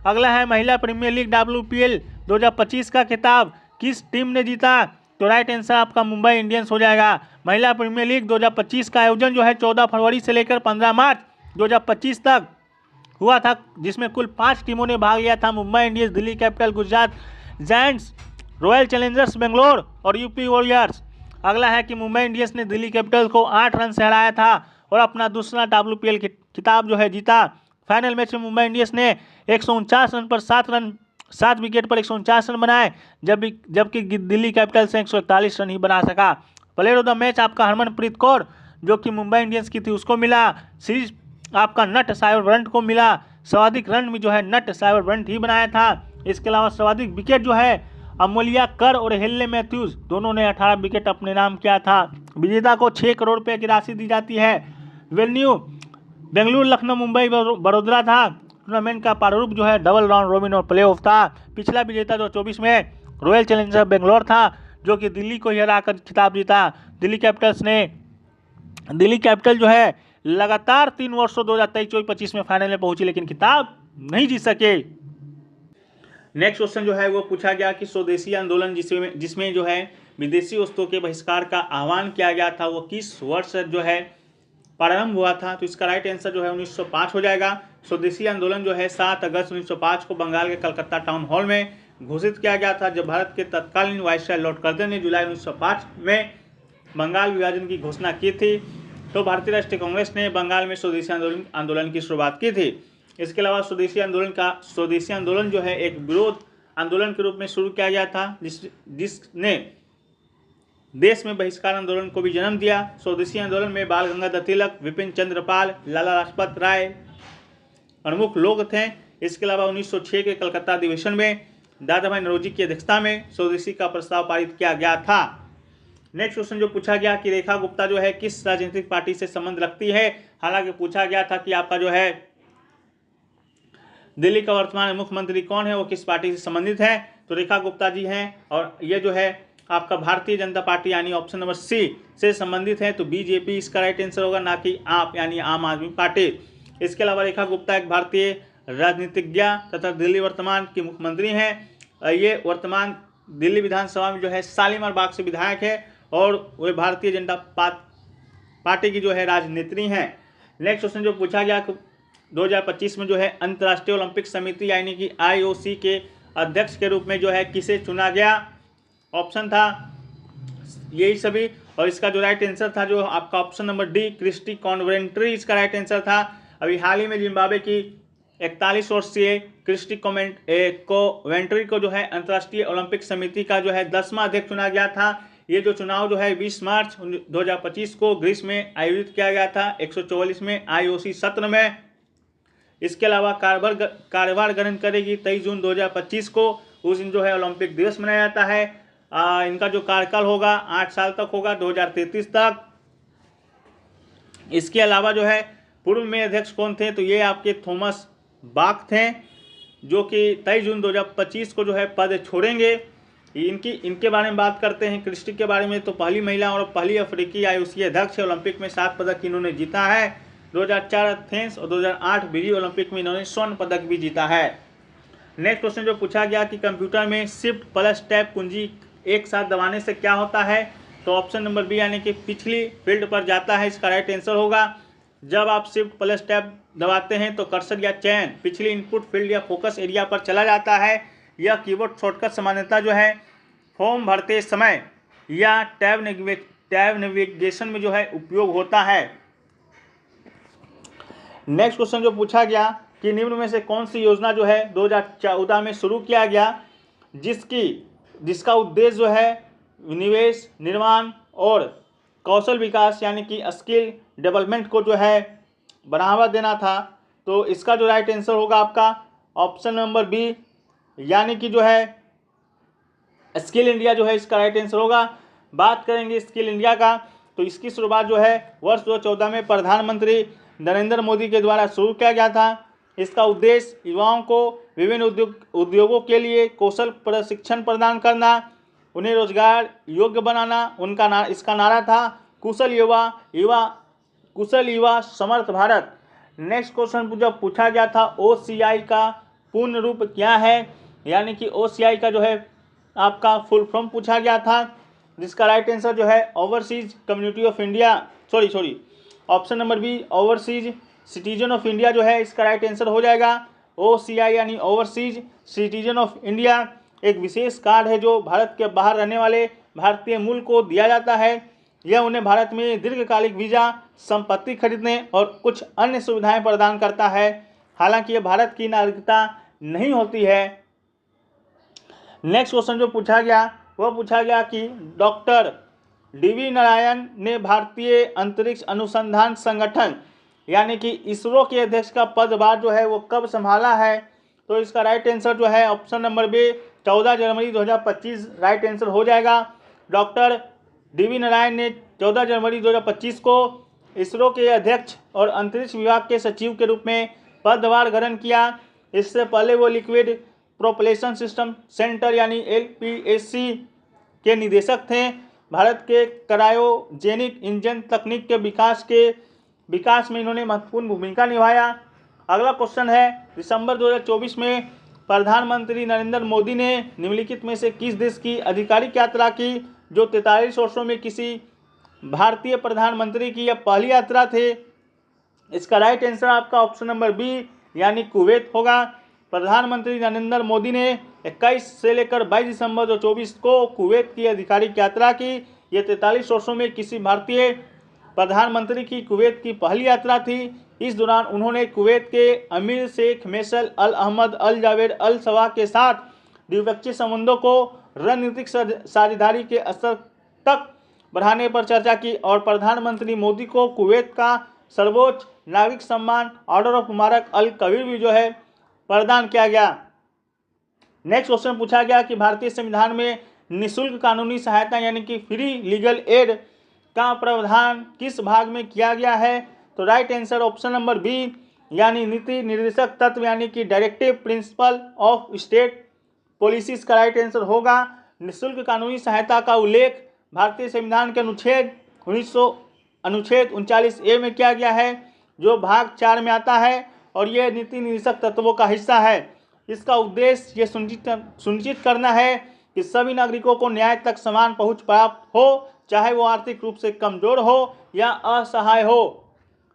अगला है महिला प्रीमियर लीग WPL 2025 का खिताब किस टीम ने जीता? तो राइट आंसर आपका मुंबई इंडियंस हो जाएगा। महिला प्रीमियर लीग 2025 का आयोजन जो है 14 फरवरी से लेकर 15 मार्च 2025 तक हुआ था, जिसमें कुल 5 टीमों ने भाग लिया था। Mumbai Indians, Delhi capital, Gujarat giants, royal Challengers Bangalore और यूपी वॉरियर्स। अगला है कि मुंबई इंडियंस ने दिल्ली कैपिटल को 8 रन से हराया था और अपना दूसरा WPL खिताब जो है जीता। फाइनल मैच में मुंबई इंडियंस ने 149 रन पर 7 विकेट पर 149 रन बनाए, जबकि दिल्ली कैपिटल से 141 रन ही बना सका। प्लेयर ऑफ द मैच आपका हरमनप्रीत कौर जो कि मुंबई इंडियंस की थी उसको मिला। सीरीज आपका नट साइबरब्रंट को मिला। सर्वाधिक रन में जो है नट साइबरब्रंट ही बनाया था। इसके अलावा सर्वाधिक विकेट जो है अमूल्या कर और हेनले मैथ्यूज दोनों ने 18 विकेट अपने नाम किया था। विजेता को 6 करोड़ रुपए की राशि दी जाती है। वेन्यू बेंगलुरु, लखनऊ, मुंबई, बड़ोदरा था। टूर्नामेंट का प्रारूप जो है डबल राउंड रोबिन और प्लेऑफ था। पिछला विजेता 2024 में रॉयल चैलेंजर बेंगलोर था जो कि दिल्ली को ही हराकर खिताब जीता। दिल्ली कैपिटल जो है लगातार 3 वर्षों 2023-24-25 में फाइनल में पहुंची, लेकिन खिताब नहीं जीत सके। नेक्स्ट क्वेश्चन जो है वो पूछा गया कि स्वदेशी आंदोलन जिसमें जो है विदेशी वस्तुओं के बहिष्कार का आह्वान किया गया था, वो किस वर्ष जो है प्रारंभ हुआ था? तो इसका राइट आंसर जो है 1905 हो जाएगा। स्वदेशी आंदोलन जो है 7 अगस्त 1905 को बंगाल के कलकत्ता टाउन हॉल में घोषित किया गया था, जब भारत के तत्कालीन वायसराय लॉर्ड कर्जन ने जुलाई 1905 में बंगाल विभाजन की घोषणा की थी। तो भारतीय राष्ट्रीय कांग्रेस ने बंगाल में स्वदेशी आंदोलन की शुरुआत की थी। इसके अलावा स्वदेशी आंदोलन जो है एक विरोध आंदोलन के रूप में शुरू किया गया था, जिसने देश में बहिष्कार आंदोलन को भी जन्म दिया। स्वदेशी आंदोलन में बाल गंगाधर तिलक, विपिन चंद्र पाल, लाला लाजपत राय प्रमुख लोग थे। इसके अलावा 1906 के कलकत्ता अधिवेशन में दादा भाई नौरोजी की अध्यक्षता में स्वदेशी का प्रस्ताव पारित किया गया था। नेक्स्ट क्वेश्चन जो पूछा गया कि रेखा गुप्ता जो है किस राजनीतिक पार्टी से संबंध रखती है? हालांकि पूछा गया था कि आपका जो है दिल्ली का वर्तमान मुख्यमंत्री कौन है, वो किस पार्टी से संबंधित है? तो रेखा गुप्ता जी हैं और ये जो है आपका भारतीय जनता पार्टी यानी ऑप्शन नंबर सी से संबंधित है। तो बीजेपी इसका राइट आंसर होगा, ना कि आप यानी आम आदमी पार्टी। इसके अलावा रेखा गुप्ता एक भारतीय राजनीतिज्ञ तथा दिल्ली वर्तमान की मुख्यमंत्री हैं। ये वर्तमान दिल्ली विधानसभा में जो है शालीमार बाग से विधायक है और वे भारतीय जनता पार्टी की जो है राजनेत्री हैं। नेक्स्ट क्वेश्चन जो पूछा गया 2025 में जो है अंतर्राष्ट्रीय ओलंपिक समिति यानी कि IOC के अध्यक्ष के रूप में जो है किसे चुना गया? ऑप्शन था यही सभी, और इसका जो राइट आंसर था जो आपका ऑप्शन नंबर डी क्रिस्टी कॉन्वेंट्री इसका राइट आंसर था। अभी हाल ही में जिम्बाब्वे की 41 वर्षीय क्रिस्टी कॉन्वेंट्री को जो है अंतर्राष्ट्रीय ओलंपिक समिति का जो है 10वां अध्यक्ष चुना गया था। ये जो चुनाव जो है 20 मार्च 2025 को ग्रीस में आयोजित किया गया था 144वें IOC सत्र में। इसके अलावा कार्यभार ग्रहण करेगी 23 जून 2025 को, उस दिन जो है ओलंपिक दिवस मनाया जाता है। इनका जो कार्यकाल होगा 8 साल तक होगा, 2033 तक। इसके अलावा जो है पूर्व में अध्यक्ष कौन थे? तो ये आपके थॉमस बाक थे जो कि 23 जून 2025 को जो है पद छोड़ेंगे। इनके बारे में बात करते हैं क्रिस्टी के बारे में, तो पहली महिला और पहली अफ्रीकी IOC अध्यक्ष है। ओलंपिक में 7 पदक इन्होंने जीता है। 2004 एथेंस और 2008 बीजिंग ओलंपिक में इन्होंने स्वर्ण पदक भी जीता है। नेक्स्ट क्वेश्चन जो पूछा गया कि कंप्यूटर में शिफ्ट प्लस टैब कुंजी एक साथ दबाने से क्या होता है? तो ऑप्शन नंबर बी यानी कि पिछली फील्ड पर जाता है, इसका राइट आंसर होगा। जब आप शिफ्ट प्लस टैब दबाते हैं तो कर्सर या चयन पिछली इनपुट फील्ड या फोकस एरिया पर चला जाता है। यह कीबोर्ड शॉर्टकट सामान्यतः जो है फॉर्म भरते समय या टैब नेविगेशन में जो है उपयोग होता है। नेक्स्ट क्वेश्चन जो पूछा गया कि निम्न में से कौन सी योजना जो है 2014 में शुरू किया गया जिसका उद्देश्य जो है निवेश, निर्माण और कौशल विकास यानी कि स्किल डेवलपमेंट को जो है बढ़ावा देना था? तो इसका जो राइट आंसर होगा आपका ऑप्शन नंबर बी यानी कि जो है स्किल इंडिया जो है इसका राइट आंसर होगा। बात करेंगे स्किल इंडिया का, तो इसकी शुरुआत जो है वर्ष 2014 में प्रधानमंत्री नरेंद्र मोदी के द्वारा शुरू किया गया था। इसका उद्देश्य युवाओं को विभिन्न उद्योगों के लिए कौशल प्रशिक्षण प्रदान करना, उन्हें रोजगार योग्य बनाना। इसका नारा था कुशल युवा समर्थ भारत। नेक्स्ट क्वेश्चन जब पूछा गया था OCI का पूर्ण रूप क्या है, यानी कि OCI का जो है आपका फुल फॉर्म पूछा गया था, जिसका राइट आंसर जो है overseas community of India, sorry option number B overseas citizen of India जो है इसका राइट आंसर हो जाएगा। OCI यानी ओवरसीज सिटीजन ऑफ इंडिया एक विशेष कार्ड है जो भारत के बाहर रहने वाले भारतीय मूल को दिया जाता है। यह उन्हें भारत में दीर्घकालिक वीज़ा, संपत्ति खरीदने और कुछ अन्य सुविधाएं प्रदान करता है। हालांकि यह भारत की नागरिकता नहीं होती है। नेक्स्ट क्वेश्चन जो पूछा गया वह पूछा गया कि डॉक्टर DV नारायण ने भारतीय अंतरिक्ष अनुसंधान संगठन यानी कि इसरो के अध्यक्ष का पदभार जो है वो कब संभाला है, तो इसका राइट आंसर जो है ऑप्शन नंबर बी 14 जनवरी 2025 राइट आंसर हो जाएगा। डॉक्टर DV नारायण ने 14 जनवरी 2025 को इसरो के अध्यक्ष और अंतरिक्ष विभाग के सचिव के रूप में पदभार ग्रहण किया। इससे पहले वो लिक्विड प्रोपल्शन सिस्टम सेंटर यानी LPSC के निदेशक थे। भारत के क्रायोजेनिक इंजन तकनीक के विकास में इन्होंने महत्वपूर्ण भूमिका निभाया। अगला क्वेश्चन है, दिसंबर 2024 में प्रधानमंत्री नरेंद्र मोदी ने निम्नलिखित में से किस देश की आधिकारिक यात्रा की, जो 43 वर्षों में किसी भारतीय प्रधानमंत्री की यह पहली यात्रा थे। इसका राइट आंसर आपका ऑप्शन नंबर बी यानी कुवैत होगा। प्रधानमंत्री नरेंद्र मोदी ने 21 से लेकर 22 दिसंबर 2024 को कुवैत की आधिकारिक यात्रा की। ये 43 वर्षों में किसी भारतीय प्रधानमंत्री की कुवैत की पहली यात्रा थी। इस दौरान उन्होंने कुवैत के अमीर शेख फैसल अल अहमद अल जावेद अल सबाह के साथ द्विपक्षीय संबंधों को रणनीतिक साझेदारी के स्तर तक बढ़ाने पर चर्चा की और प्रधानमंत्री मोदी को कुवैत का सर्वोच्च नागरिक सम्मान ऑर्डर ऑफ मुबारक अल कबीर भी जो है प्रदान किया गया। नेक्स्ट क्वेश्चन पूछा गया कि भारतीय संविधान में निःशुल्क कानूनी सहायता यानी कि फ्री लीगल एड का प्रावधान किस भाग में किया गया है, तो right answer option number B यानी नीति निर्देशक तत्व यानी कि directive principle of state policies का राइट आंसर होगा। निःशुल्क कानूनी सहायता का उल्लेख भारतीय संविधान के अनुच्छेद 39A में किया गया है, जो भाग 4 में आता है और यह नीति निर्देशक तत्वों का हिस्सा है। इसका उद्देश्य ये सुनिश्चित करना है कि सभी नागरिकों को न्याय तक समान पहुंच प्राप्त हो, चाहे वो आर्थिक रूप से कमजोर हो या असहाय हो।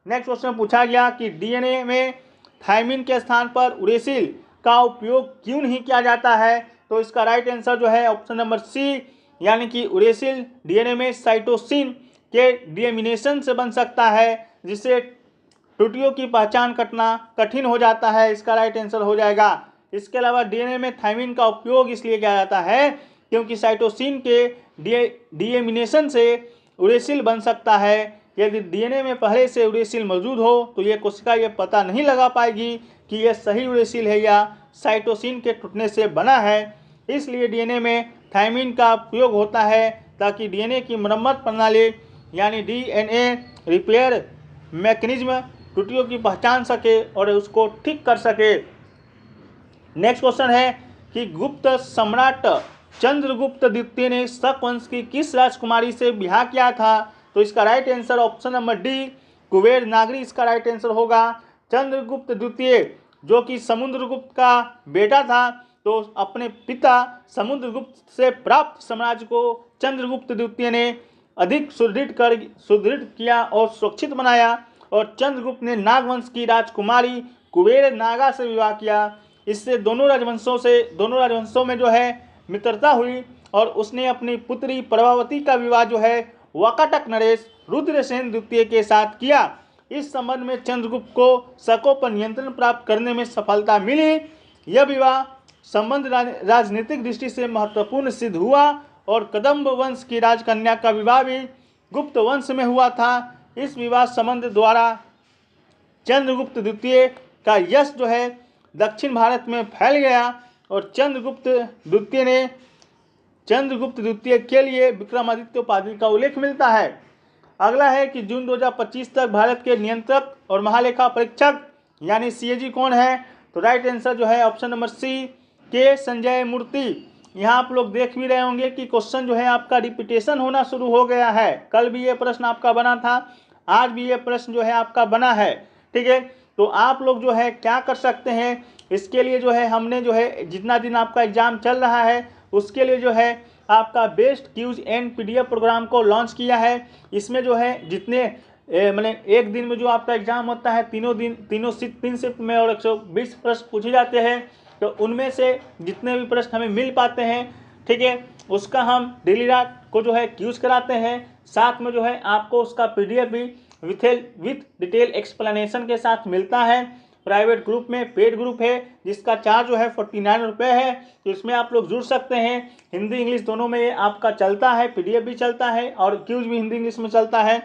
नेक्स्ट क्वेश्चन पूछा गया कि DNA में थायमिन के स्थान पर उरेसिल का उपयोग क्यों नहीं किया जाता है, तो इसका राइट आंसर जो है ऑप्शन नंबर सी यानी कि उरेसिल DNA में साइटोसिन के डीएमिनेशन से बन सकता है, जिससे त्रुटियों की पहचान करना कठिन हो जाता है। इसका राइट आंसर हो जाएगा। इसके अलावा DNA में थायमिन का उपयोग इसलिए किया जाता है क्योंकि साइटोसिन के डीएमिनेशन से उरेसिल बन सकता है। यदि DNA में पहले से उरेसिल मौजूद हो तो ये कोशिका ये पता नहीं लगा पाएगी कि यह सही उरेसिल है या साइटोसिन के टूटने से बना है। इसलिए DNA में थायमिन का उपयोग होता है ताकि DNA की मरम्मत प्रणाली यानी DNA रिपेयर मैकेनिज्म त्रुटियों की पहचान सके और उसको ठीक कर सके। नेक्स्ट क्वेश्चन है कि गुप्त सम्राट चंद्रगुप्त द्वितीय ने शक वंश की किस राजकुमारी से ब्याह किया था, तो इसका right answer option number D Kuber Nagari इसका राइट आंसर होगा। चंद्रगुप्त द्वितीय जो कि समुद्रगुप्त का बेटा था, तो अपने पिता समुद्रगुप्त से प्राप्त साम्राज्य को चंद्रगुप्त द्वितीय ने अधिक सुदृढ़ किया और सुरक्षित बनाया और चंद्रगुप्त ने नागवंश की राजकुमारी कुबेर नागा से विवाह किया। इससे दोनों राजवंशों में जो है मित्रता हुई और उसने अपनी पुत्री प्रभावती का विवाह जो है वाकाटक नरेश रुद्रसेन द्वितीय के साथ किया। इस संबंध में चंद्रगुप्त को शकों पर नियंत्रण प्राप्त करने में सफलता मिली। यह विवाह संबंध राजनीतिक दृष्टि से महत्वपूर्ण सिद्ध हुआ और कदम्ब वंश की राजकन्या का विवाह भी गुप्त वंश में हुआ था। इस विवाह संबंध द्वारा चंद्रगुप्त द्वितीय का यश जो है दक्षिण भारत में फैल गया और चंद्रगुप्त द्वितीय के लिए विक्रमादित्य उपाधि का उल्लेख मिलता है। अगला है कि जून 2025 तक भारत के नियंत्रक और महालेखा परीक्षक यानी CAG कौन है, तो राइट आंसर जो है ऑप्शन नंबर सी के संजय मूर्ति। यहाँ आप लोग देख भी रहे होंगे कि क्वेश्चन जो है आपका रिपीटेशन होना शुरू हो गया है। कल भी ये प्रश्न आपका बना था, आज भी ये प्रश्न जो है आपका बना है। ठीक है, तो आप लोग जो है क्या कर सकते हैं, इसके लिए जो है हमने जो है जितना दिन आपका एग्ज़ाम चल रहा है उसके लिए जो है आपका best quiz and PDF program को लॉन्च किया है। इसमें जो है जितने मैंने एक दिन में जो आपका एग्जाम होता है तीन शिफ्ट में और 120 प्रश्न पूछे जाते हैं, तो उनमें से जितने भी प्रश्न हमें मिल पाते हैं, ठीक है, उसका हम डेली रात को जो है क्यूज कराते हैं। साथ में जो है आपको उसका पीडीएफ भी विथ डिटेल एक्सप्लेनेशन के साथ मिलता है। प्राइवेट ग्रुप में पेड ग्रुप है जिसका चार्ज जो है 49 रुपये है, तो इसमें आप लोग जुड़ सकते हैं। हिंदी इंग्लिश दोनों में ये आपका चलता है, पीडीएफ भी चलता है और क्यूज भी हिंदी इंग्लिश में चलता है।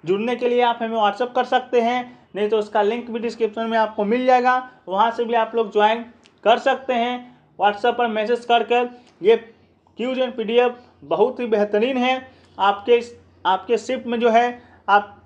जुड़ने के लिए आप हमें व्हाट्सअप कर सकते हैं, नहीं तो उसका लिंक भी डिस्क्रिप्शन में आपको मिल जाएगा, वहाँ से भी आप लोग ज्वाइन कर सकते हैं। व्हाट्सएप पर मैसेज कर ये क्यूज एंड पीडीएफ बहुत ही बेहतरीन है। आपके शिफ्ट में जो है आप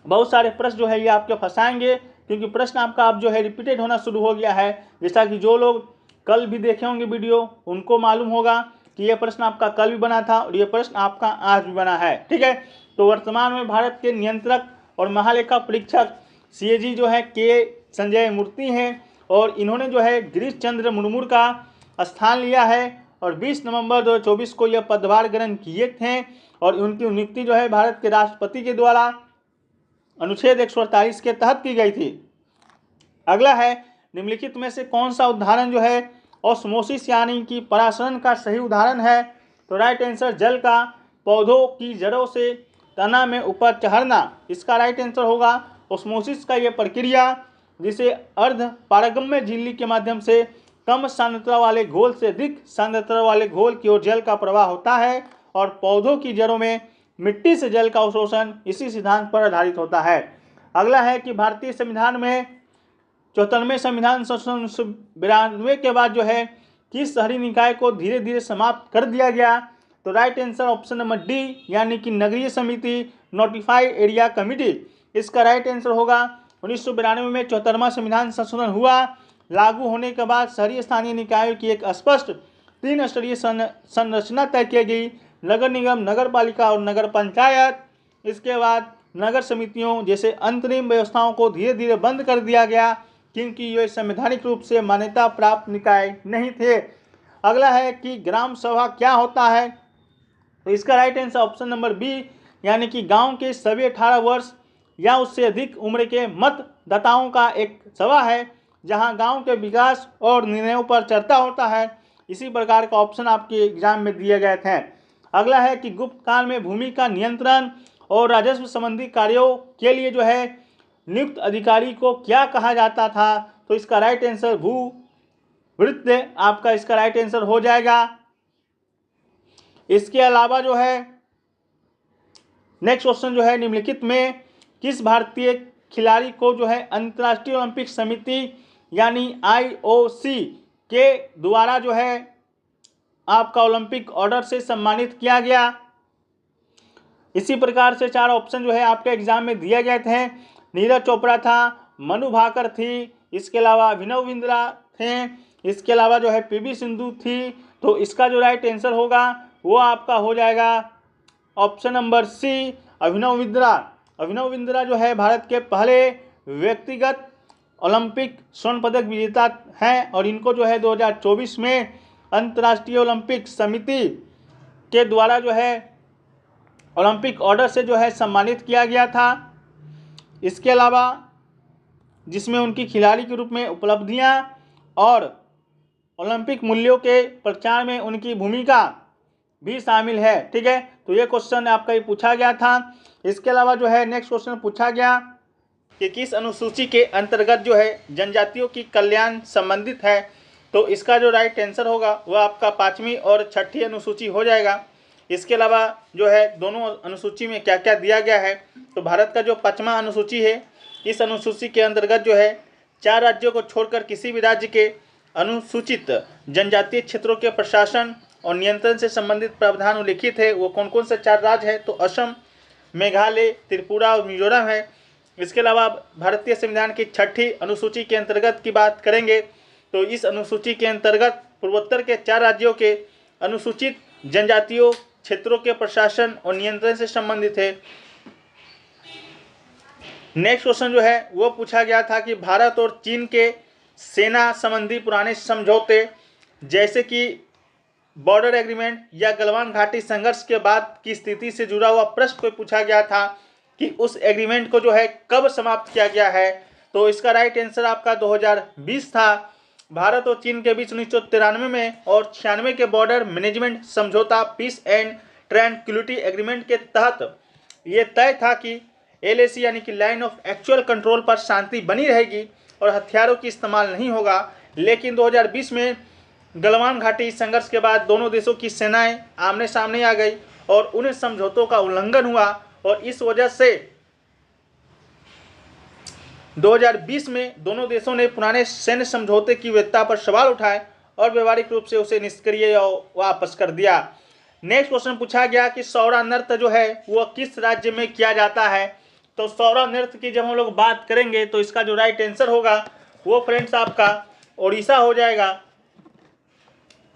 बहुत सारे प्रश्न जो है ये आपके फंसाएंगे, क्योंकि प्रश्न आपका अब जो है रिपीटेड होना शुरू हो गया है। जैसा कि जो लोग कल भी देखे होंगे वीडियो, उनको मालूम होगा कि ये प्रश्न आपका कल भी बना था और ये प्रश्न आपका आज भी बना है, ठीक है। तो वर्तमान में भारत के नियंत्रक और महालेखा परीक्षक सीएजी जो है के संजय मूर्ति हैं, और इन्होंने जो है गिरीश चंद्र मुर्मू का स्थान लिया है और 20 नवंबर 2024 को यह पदभार ग्रहण किए थे, और उनकी नियुक्ति जो है भारत के राष्ट्रपति के द्वारा अनुच्छेद 148 के तहत की गई थी। अगला है, निम्नलिखित में से कौन सा उदाहरण जो है ऑस्मोसिस यानी कि परासरण का सही उदाहरण है? तो राइट आंसर जल का पौधों की जड़ों से तना में ऊपर चढ़ना, इसका राइट आंसर होगा। ऑस्मोसिस का यह प्रक्रिया जिसे अर्ध पारगम्य झिल्ली के माध्यम से कम सांद्रता वाले घोल से अधिक सांद्रता वाले घोल की ओर जल का प्रवाह होता है, और पौधों की जड़ों में मिट्टी से जल का अवशोषण इसी सिद्धांत पर आधारित होता है। अगला है कि भारतीय संविधान में 74वें संविधान संशोधन 1992 के बाद जो है किस शहरी निकाय को धीरे धीरे समाप्त कर दिया गया? तो right answer option number D यानी कि नगरीय समिति, नोटिफाइड एरिया कमिटी, इसका राइट आंसर होगा। 1992 में 74वां संविधान संशोधन हुआ। लागू होने के बाद शहरी स्थानीय निकायों की एक स्पष्ट 3 स्तरीय संरचना तय की गई, नगर निगम, नगर पालिका और नगर पंचायत। इसके बाद नगर समितियों जैसे अंतरिम व्यवस्थाओं को धीरे धीरे बंद कर दिया गया, क्योंकि ये संवैधानिक रूप से मान्यता प्राप्त निकाय नहीं थे। अगला है कि ग्राम सभा क्या होता है? तो इसका right answer option number B यानी कि गांव के सभी 18 वर्ष या उससे अधिक उम्र के मतदाताओं का एक सभा है, जहां गांव के विकास और निर्णयों पर चर्चा होता है। इसी प्रकार का ऑप्शन आपके एग्जाम में दिए गए थे। अगला है कि गुप्त काल में भूमि का नियंत्रण और राजस्व संबंधी कार्यों के लिए जो है नियुक्त अधिकारी को क्या कहा जाता था? तो इसका राइट आंसर भूवृत्त आपका इसका राइट आंसर हो जाएगा। इसके अलावा जो है नेक्स्ट क्वेश्चन जो है, निम्नलिखित में किस भारतीय खिलाड़ी को जो है अंतर्राष्ट्रीय ओलंपिक समिति यानी IOC के द्वारा जो है आपका ओलंपिक ऑर्डर से सम्मानित किया गया? इसी प्रकार से 4 ऑप्शन जो है आपके एग्जाम में दिए गए थे। नीरज चोपड़ा था, मनु भाकर थी, इसके अलावा अभिनव बिंद्रा थे, इसके अलावा जो है PV सिंधु थी। तो इसका जो राइट आंसर होगा वो आपका हो जाएगा ऑप्शन नंबर सी, अभिनव बिंद्रा। अभिनव बिंद्रा जो है भारत के पहले व्यक्तिगत ओलंपिक स्वर्ण पदक विजेता हैं, और इनको जो है 2024 में अंतर्राष्ट्रीय ओलंपिक समिति के द्वारा जो है ओलंपिक ऑर्डर से जो है सम्मानित किया गया था। इसके अलावा जिसमें उनकी खिलाड़ी के रूप में उपलब्धियां और ओलंपिक मूल्यों के प्रचार में उनकी भूमिका भी शामिल है, ठीक है। तो ये क्वेश्चन आपका ये पूछा गया था। इसके अलावा जो है नेक्स्ट क्वेश्चन पूछा गया कि किस अनुसूची के अंतर्गत जो है जनजातियों की कल्याण संबंधित है? तो इसका जो राइट आंसर होगा वह आपका 5वीं और 6ठी अनुसूची हो जाएगा। इसके अलावा जो है दोनों अनुसूची में क्या क्या दिया गया है? तो भारत का जो 5वां अनुसूची है, इस अनुसूची के अंतर्गत जो है 4 राज्यों को छोड़कर किसी भी राज्य के अनुसूचित जनजातीय क्षेत्रों के प्रशासन और नियंत्रण से संबंधित प्रावधान उल्लिखित है। वो कौन कौन से 4 राज्य है? तो असम, मेघालय, त्रिपुरा और मिजोरम है। इसके अलावा भारतीय संविधान की 6ठी अनुसूची के अंतर्गत की बात करेंगे तो इस अनुसूची के अंतर्गत पूर्वोत्तर के 4 राज्यों के अनुसूचित जनजातियों क्षेत्रों के प्रशासन और नियंत्रण से संबंधित है। नेक्स्ट क्वेश्चन जो है वो पूछा गया था कि भारत और चीन के सेना संबंधी पुराने समझौते जैसे कि बॉर्डर एग्रीमेंट या गलवान घाटी संघर्ष के बाद की स्थिति से जुड़ा हुआ प्रश्न को पूछा गया था कि उस एग्रीमेंट को जो है कब समाप्त किया गया है। तो इसका राइट आंसर आपका 2020 था। भारत और चीन के बीच 1993 में और 96 के बॉर्डर मैनेजमेंट समझौता पीस एंड ट्रैंक्विलिटी एग्रीमेंट के तहत ये तय था कि LAC यानी कि लाइन ऑफ एक्चुअल कंट्रोल पर शांति बनी रहेगी और हथियारों की इस्तेमाल नहीं होगा। लेकिन 2020 में गलवान घाटी संघर्ष के बाद दोनों देशों की सेनाएं आमने सामने आ गई और उन समझौतों का उल्लंघन हुआ और इस वजह से 2020 में दोनों देशों ने पुराने सैन्य समझौते की वैधता पर सवाल उठाए और व्यवहारिक रूप से उसे निष्क्रिय वापस कर दिया। नेक्स्ट क्वेश्चन पूछा गया कि सौरा नृत्य जो है वो किस राज्य में किया जाता है। तो सौरा नृत्य की जब हम लोग बात करेंगे तो इसका जो राइट आंसर होगा वो फ्रेंड्स आपका उड़ीसा हो जाएगा।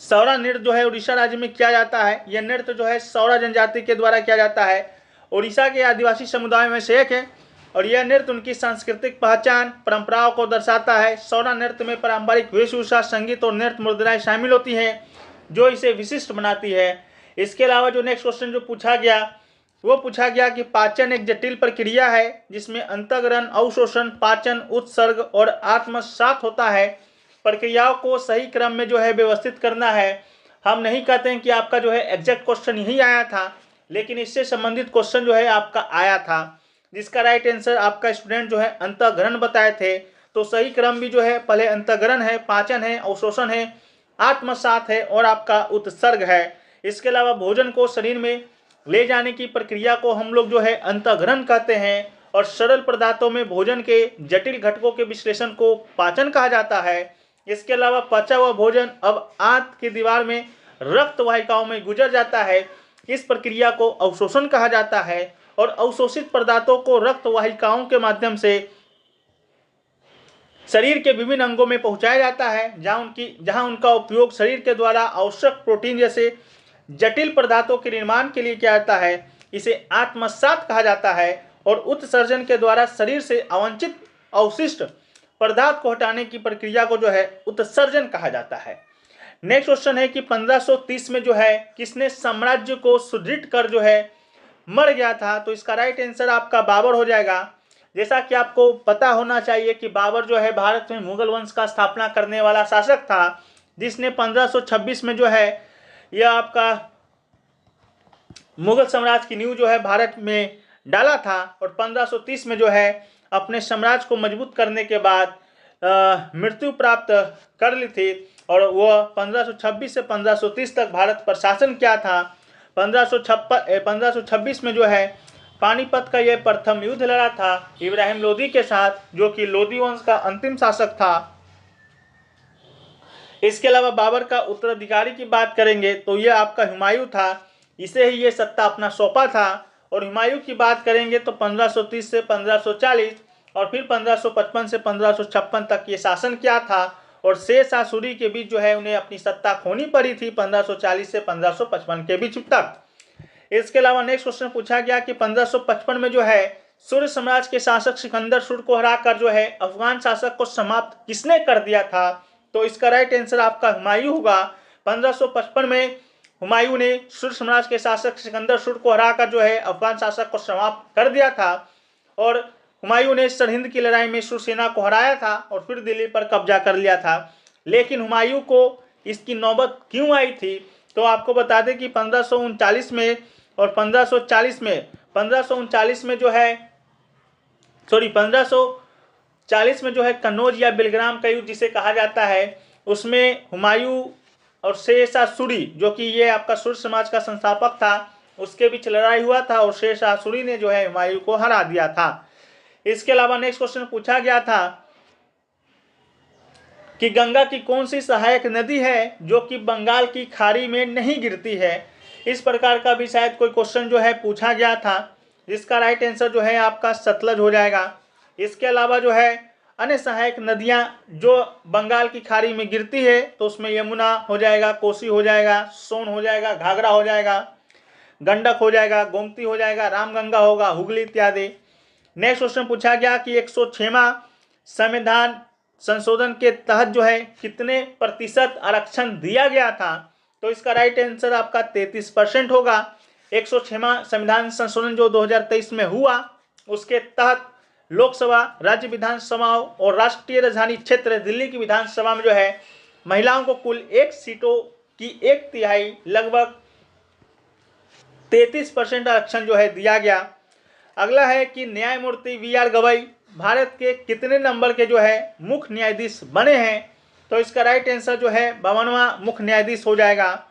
सौरा नृत्य जो है उड़ीसा राज्य में किया जाता है। यह नृत्य जो है सौरा जनजाति के द्वारा किया जाता है। उड़ीसा के आदिवासी समुदाय में से एक है और यह नृत्य उनकी सांस्कृतिक पहचान परंपराओं को दर्शाता है। सौरा नृत्य में पारंपरिक वेशभूषा, संगीत और नृत्य मुद्राएं शामिल होती हैं जो इसे विशिष्ट बनाती है। इसके अलावा जो नेक्स्ट क्वेश्चन जो पूछा गया वो पूछा गया कि पाचन एक जटिल प्रक्रिया है जिसमें अंतःग्रहण, अवशोषण, पाचन, उत्सर्ग और आत्मसात होता है। प्रक्रियाओं को सही क्रम में जो है व्यवस्थित करना है। हम नहीं कहते हैं कि आपका जो है एग्जैक्ट क्वेश्चन यही आया था, लेकिन इससे संबंधित क्वेश्चन जो है आपका आया था, जिसका राइट आंसर आपका स्टूडेंट जो है अंतःग्रहण बताए थे। तो सही क्रम भी जो है पहले अंतःग्रहण है, पाचन है, अवशोषण है, आत्मसात है और आपका उत्सर्ग है। इसके अलावा भोजन को शरीर में ले जाने की प्रक्रिया को हम लोग जो है अंतःग्रहण कहते हैं और सरल पदार्थों में भोजन के जटिल घटकों के विश्लेषण को पाचन कहा जाता है। इसके अलावा पचा हुआ भोजन अब आंत की दीवार में रक्त वाहिकाओं में गुजर जाता है। इस प्रक्रिया को अवशोषण कहा जाता है और अवशोषित पदार्थों को रक्त वाहिकाओं के माध्यम से शरीर के विभिन्न अंगों में पहुंचाया जाता है जहां उनका उपयोग शरीर के द्वारा आवश्यक प्रोटीन जैसे जटिल पदार्थों के निर्माण के लिए किया जाता है। इसे आत्मसात कहा जाता है और उत्सर्जन के द्वारा शरीर से अवांछित अवशिष्ट पदार्थ को हटाने की प्रक्रिया को जो है उत्सर्जन कहा जाता है। नेक्स्ट क्वेश्चन है कि 1530 में जो है किसने साम्राज्य को सुदृढ़ कर जो है मर गया था। तो इसका राइट आंसर आपका बाबर हो जाएगा। जैसा कि आपको पता होना चाहिए कि बाबर जो है भारत में मुगल वंश का स्थापना करने वाला शासक था, जिसने 1526 में जो है यह आपका मुगल साम्राज्य की नींव जो है भारत में डाला था और 1530 में जो है अपने साम्राज्य को मजबूत करने के बाद मृत्यु प्राप्त कर ली थी और वह 1526 से 1530 तक भारत पर शासन किया था। 1526 में जो है पानीपत का यह प्रथम युद्ध लड़ा था इब्राहिम लोदी के साथ, जो कि लोदी वंश का अंतिम शासक था। इसके अलावा बाबर का उत्तराधिकारी की बात करेंगे तो यह आपका हुमायूं था। इसे ही ये सत्ता अपना सौंपा था। और हुमायूं की बात करेंगे तो 1530 से 1540 और फिर 1555 से 1556 तक ये शासन किया था और शेर शाह सूरी के बीच जो है उन्हें अपनी सत्ता खोनी पड़ी थी 1540 से 1555 के बीच तक। इसके अलावा नेक्स्ट क्वेश्चन पूछा गया कि 1555 में जो है सूर्य साम्राज्य के शासक सिकंदर सूर्य को हराकर जो है अफगान शासक को समाप्त किसने कर दिया था। तो इसका राइट आंसर आपका हुमायूं होगा। 1555 में हुमायूं ने सूर्य साम्राज्य के शासक सिकंदर सूर्य को हराकर जो है अफगान शासक को समाप्त कर दिया था और हुमायूं ने सरहिंद की लड़ाई में सूर्य सेना को हराया था और फिर दिल्ली पर कब्जा कर लिया था। लेकिन हुमायूं को इसकी नौबत क्यों आई थी, तो आपको बता दें कि 1539 में और 1540 में 1539 में जो है 1540 में जो है कन्नौज या बेलग्राम का युद्ध जिसे कहा जाता है, उसमें हुमायूं और शेर शाह सूरी जो कि ये आपका सूर्य समाज का संस्थापक था उसके बीच लड़ाई हुआ था और शेर शाह सूरी ने जो है हुमायूं को हरा दिया था। इसके अलावा नेक्स्ट क्वेश्चन पूछा गया था कि गंगा की कौन सी सहायक नदी है जो कि बंगाल की खाड़ी में नहीं गिरती है। इस प्रकार का भी शायद कोई क्वेश्चन जो है पूछा गया था, जिसका राइट आंसर जो है आपका सतलज हो जाएगा। इसके अलावा जो है अन्य सहायक नदियां जो बंगाल की खाड़ी में गिरती है तो उसमें यमुना हो जाएगा, कोसी हो जाएगा, सोन हो जाएगा, घाघरा हो जाएगा, गंडक हो जाएगा, गोमती हो जाएगा, रामगंगा होगा, हुगली इत्यादि। नेक्स्ट क्वेश्चन पूछा गया कि 106वां संविधान संशोधन के तहत जो है कितने प्रतिशत आरक्षण दिया गया था? तो इसका राइट आंसर आपका 33% होगा। 106वां संविधान संशोधन जो 2023 में हुआ, उसके तहत लोकसभा, राज्य विधानसभाओं और राष्ट्रीय राजधानी क्षेत्र दिल्ली की विधानसभा में जो है महिलाओं को कुल 1 सीटों की 1/3 लगभग 33% आरक्षण जो है दिया गया। अगला है कि न्यायमूर्ति वी.आर. गवई भारत के कितने नंबर के जो है मुख्य न्यायाधीश बने हैं? तो इसका राइट आंसर जो है 52वां मुख्य न्यायाधीश हो जाएगा।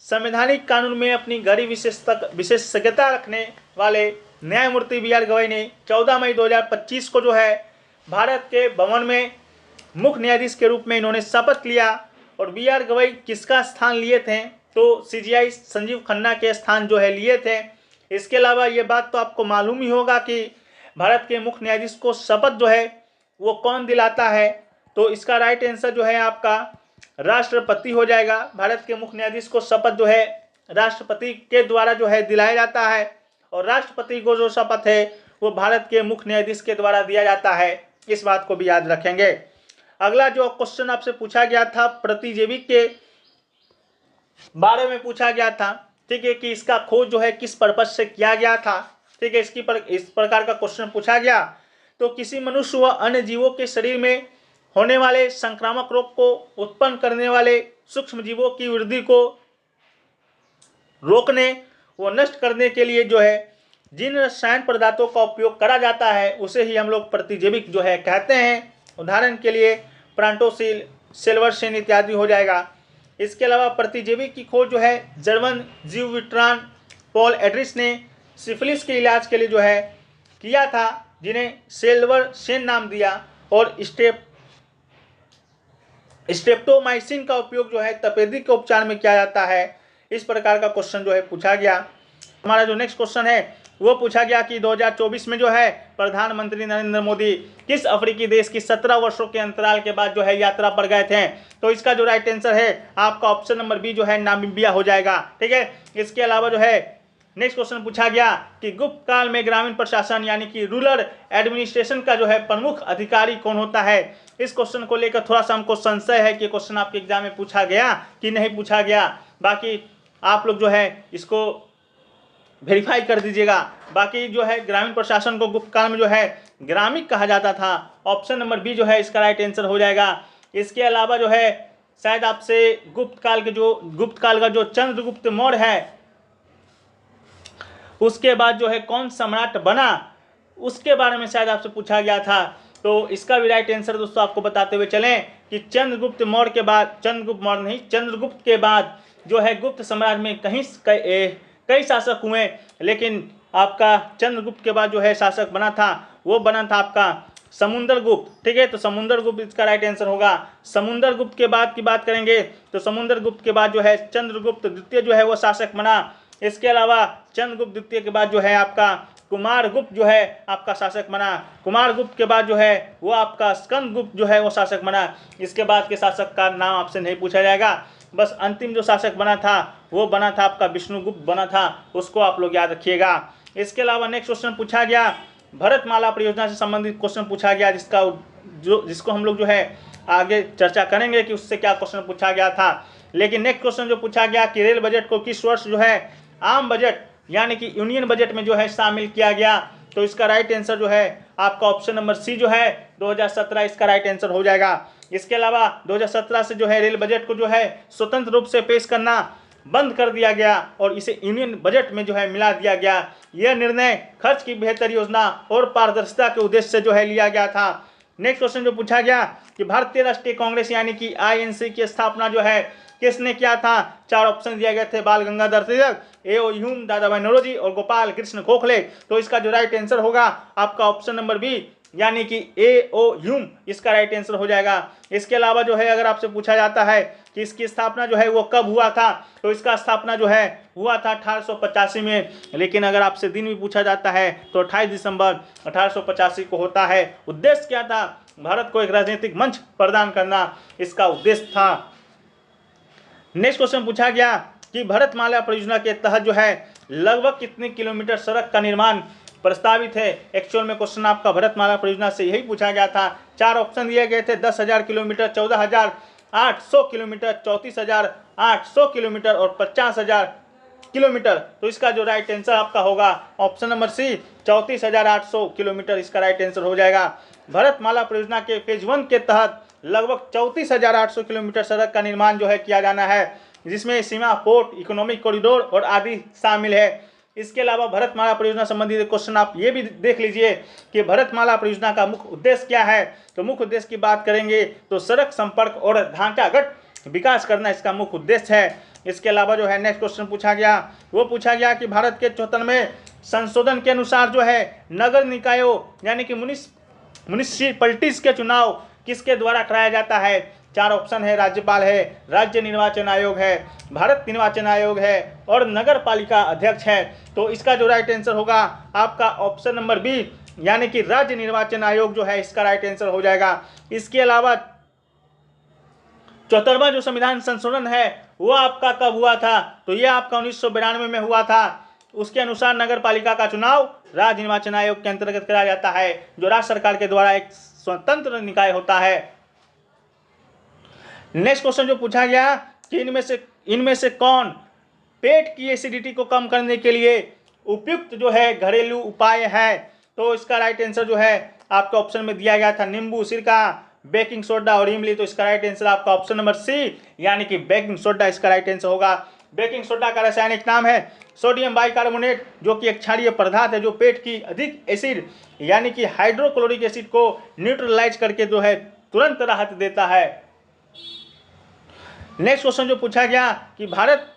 संवैधानिक कानून में अपनी गहरी विशेषज्ञता रखने वाले न्यायमूर्ति वी.आर. गवई ने 14 मई 2025 को जो है भारत के 52वें मुख्य न्यायाधीश के रूप में इन्होंने शपथ लिया। और वी.आर. गवई किसका स्थान लिए थे? तो सीजीआई संजीव खन्ना के स्थान जो है लिए थे। इसके अलावा ये बात तो आपको मालूम ही होगा कि भारत के मुख्य न्यायाधीश को शपथ जो है वो कौन दिलाता है? तो इसका राइट आंसर जो है आपका राष्ट्रपति हो जाएगा। भारत के मुख्य न्यायाधीश को शपथ जो है राष्ट्रपति के द्वारा जो है दिलाया जाता है, और राष्ट्रपति को जो शपथ है वो भारत के मुख्य न्यायाधीश के द्वारा दिया जाता है। इस बात को भी याद रखेंगे। अगला जो क्वेश्चन आपसे पूछा गया था प्रतिजैविक के बारे में पूछा गया था, ठीक है, कि इसका खोज जो है किस पर्पज से किया गया था, ठीक है, इस प्रकार का क्वेश्चन पूछा गया। तो किसी मनुष्य व अन्य जीवों के शरीर में होने वाले संक्रामक रोग को उत्पन्न करने वाले सूक्ष्म जीवों की वृद्धि को रोकने व नष्ट करने के लिए जो है जिन रसायन पदार्थों का उपयोग करा जाता है उसे ही हम लोग प्रतिजैविक जो है कहते हैं। उदाहरण के लिए प्रांटोसिल, सेल्वर्सिन इत्यादि हो जाएगा। इसके अलावा प्रतिजैविक की खोज जो है जर्मन जीव विज्ञान पॉल एड्रिस ने सिफिलिस के इलाज के लिए जो है किया था, जिन्हें सेल्वर्सिन नाम दिया। और स्ट्रेप्टोमाइसिन का उपयोग जो है तपेदिक के उपचार में किया जाता है। इस प्रकार का क्वेश्चन जो है पूछा गया। हमारा जो नेक्स्ट क्वेश्चन है वो पूछा गया कि 2024 में जो है प्रधानमंत्री नरेंद्र मोदी किस अफ्रीकी देश की 17 वर्षों के अंतराल के बाद जो है यात्रा पर गए थे? तो इसका जो राइट आंसर है आपका ऑप्शन नंबर बी जो है नामीबिया हो जाएगा, ठीक है। इसके अलावा जो है नेक्स्ट क्वेश्चन पूछा गया कि गुप्त काल में ग्रामीण प्रशासन यानी कि रूरल एडमिनिस्ट्रेशन का जो है प्रमुख अधिकारी कौन होता है? इस क्वेश्चन को लेकर थोड़ा सा हमको संशय है कि क्वेश्चन आपके एग्जाम में पूछा गया कि नहीं पूछा गया। बाकी आप लोग जो है इसको वेरीफाई कर दीजिएगा। बाकी जो है ग्रामीण प्रशासन को गुप्त काल में जो है ग्रामिक कहा जाता था। ऑप्शन नंबर बी जो है इसका राइट आंसर हो जाएगा। इसके अलावा जो है शायद आपसे गुप्त काल का जो चंद्रगुप्त मौर्य है उसके बाद जो है कौन सम्राट बना, उसके बारे में शायद आपसे पूछा गया था। तो इसका भी राइट आंसर दोस्तों आपको बताते हुए चलें कि चंद्रगुप्त मौर्य के बाद, चंद्रगुप्त के बाद जो है गुप्त साम्राज्य में कई शासक हुए, लेकिन आपका चंद्रगुप्त के बाद जो है शासक बना था वो बना था आपका समुद्रगुप्त, ठीक है। तो समुद्रगुप्त इसका राइट आंसर होगा। समुद्रगुप्त के बाद की बात करेंगे तो समुद्रगुप्त के बाद जो है चंद्रगुप्त द्वितीय जो है वो शासक बना। इसके अलावा चंद्रगुप्त द्वितीय के बाद जो है आपका कुमारगुप्त जो है आपका शासक बना। कुमारगुप्त के बाद जो है वो आपका स्कंदगुप्त जो है वो शासक बना। इसके बाद के शासक का नाम आपसे नहीं पूछा जाएगा। बस अंतिम जो शासक बना था वो बना था आपका विष्णुगुप्त बना था, उसको आप लोग याद रखिएगा। इसके अलावा नेक्स्ट क्वेश्चन पूछा गया भरतमाला परियोजना से संबंधित क्वेश्चन पूछा गया, जिसको हम लोग जो है आगे चर्चा करेंगे कि उससे क्या क्वेश्चन पूछा गया था। लेकिन नेक्स्ट क्वेश्चन जो पूछा गया कि रेल बजट को किस वर्ष जो है आम बजट यानी कि यूनियन बजट में जो है शामिल किया गया? तो इसका राइट आंसर जो है आपका ऑप्शन नंबर सी जो है 2017 इसका राइट आंसर हो जाएगा। इसके अलावा 2017 से जो है रेल बजट को जो है स्वतंत्र रूप से पेश करना बंद कर दिया गया और इसे यूनियन बजट में जो है मिला दिया गया। यह निर्णय खर्च की बेहतर योजना और पारदर्शिता के उद्देश्य से जो है लिया गया था। नेक्स्ट क्वेश्चन जो पूछा गया कि भारतीय राष्ट्रीय कांग्रेस यानी कि आईएनसी की स्थापना जो है किसने किया था? 4 ऑप्शन दिए गए थे, बाल गंगाधर तिलक, ए.ओ. ह्यूम, दादाभाई नौरोजी और गोपाल कृष्ण गोखले। तो इसका जो राइट आंसर होगा आपका ऑप्शन नंबर बी यानी कि ए.ओ. ह्यूम इसका राइट आंसर हो जाएगा। इसके अलावा जो है अगर आपसे पूछा जाता है कि इसकी स्थापना जो है वो कब हुआ था, तो इसका स्थापना जो है हुआ था 1885 में। लेकिन अगर आपसे दिन भी पूछा जाता है तो 28 दिसंबर 1885 को होता है। उद्देश्य क्या था? भारत को एक राजनीतिक मंच प्रदान करना इसका उद्देश्य था। नेक्स्ट क्वेश्चन पूछा गया कि भारतमाला परियोजना के तहत जो है लगभग कितने किलोमीटर सड़क का निर्माण प्रस्तावित है। एक्चुअल में क्वेश्चन आपका भारतमाला परियोजना से यही पूछा गया था। 4 ऑप्शन दिए गए थे, 10,000 किलोमीटर, 14,800 किलोमीटर, 34,800 किलोमीटर और 50,000 किलोमीटर। तो इसका जो राइट आंसर आपका होगा ऑप्शन नंबर सी, 34,800 किलोमीटर इसका राइट आंसर हो जाएगा। भारतमाला परियोजना के फेज 1 के तहत लगभग 34,800 किलोमीटर सड़क का निर्माण जो है किया जाना है, जिसमें सीमा, पोर्ट, इकोनॉमिक कॉरिडोर और आदि शामिल है। इसके अलावा भारतमाला परियोजना संबंधित क्वेश्चन आप ये भी देख लीजिए कि भारतमाला परियोजना का मुख्य उद्देश्य क्या है। तो मुख्य उद्देश्य की बात करेंगे तो सड़क संपर्क और ढांचागत विकास करना इसका मुख्य उद्देश्य है। इसके अलावा जो है नेक्स्ट क्वेश्चन पूछा गया, वो पूछा गया कि भारत के 74वें संशोधन के अनुसार जो है नगर निकायों यानी कि म्युनिसिपैलिटीज के चुनाव किसके द्वारा कराया जाता है। 4 ऑप्शन है, राज्यपाल है, राज्य निर्वाचन आयोग है, भारत निर्वाचन आयोग है और नगर पालिका अध्यक्ष है। तो इसका जो राइट आंसर होगा आपका ऑप्शन नंबर बी यानी कि राज्य निर्वाचन आयोग जो है इसका राइट आंसर हो जाएगा। इसके अलावा 74वां जो संविधान संशोधन है वो आपका कब हुआ था, तो ये आपका 1992 में हुआ था। उसके अनुसार नगर पालिका का चुनाव राज्य निर्वाचन आयोग के अंतर्गत कराया जाता है, जो राज्य सरकार के द्वारा एक स्वतंत्र निकाय होता है। नेक्स्ट क्वेश्चन जो पूछा गया कि इनमें से कौन पेट की एसिडिटी को कम करने के लिए उपयुक्त जो है घरेलू उपाय है। तो इसका राइट आंसर जो है आपका ऑप्शन में दिया गया था नींबू, सिरका, बेकिंग सोडा और इमली। तो इसका राइट आंसर आपका ऑप्शन नंबर सी यानी कि बेकिंग सोडा इसका राइट आंसर होगा। बेकिंग सोडा का रासायनिक नाम है सोडियम बाइकार्बोनेट, जो कि एक क्षारीय पदार्थ है जो पेट की अधिक एसिड यानी कि हाइड्रोक्लोरिक एसिड को न्यूट्रलाइज करके जो है तुरंत राहत देता है। नेक्स्ट क्वेश्चन जो पूछा गया कि भारत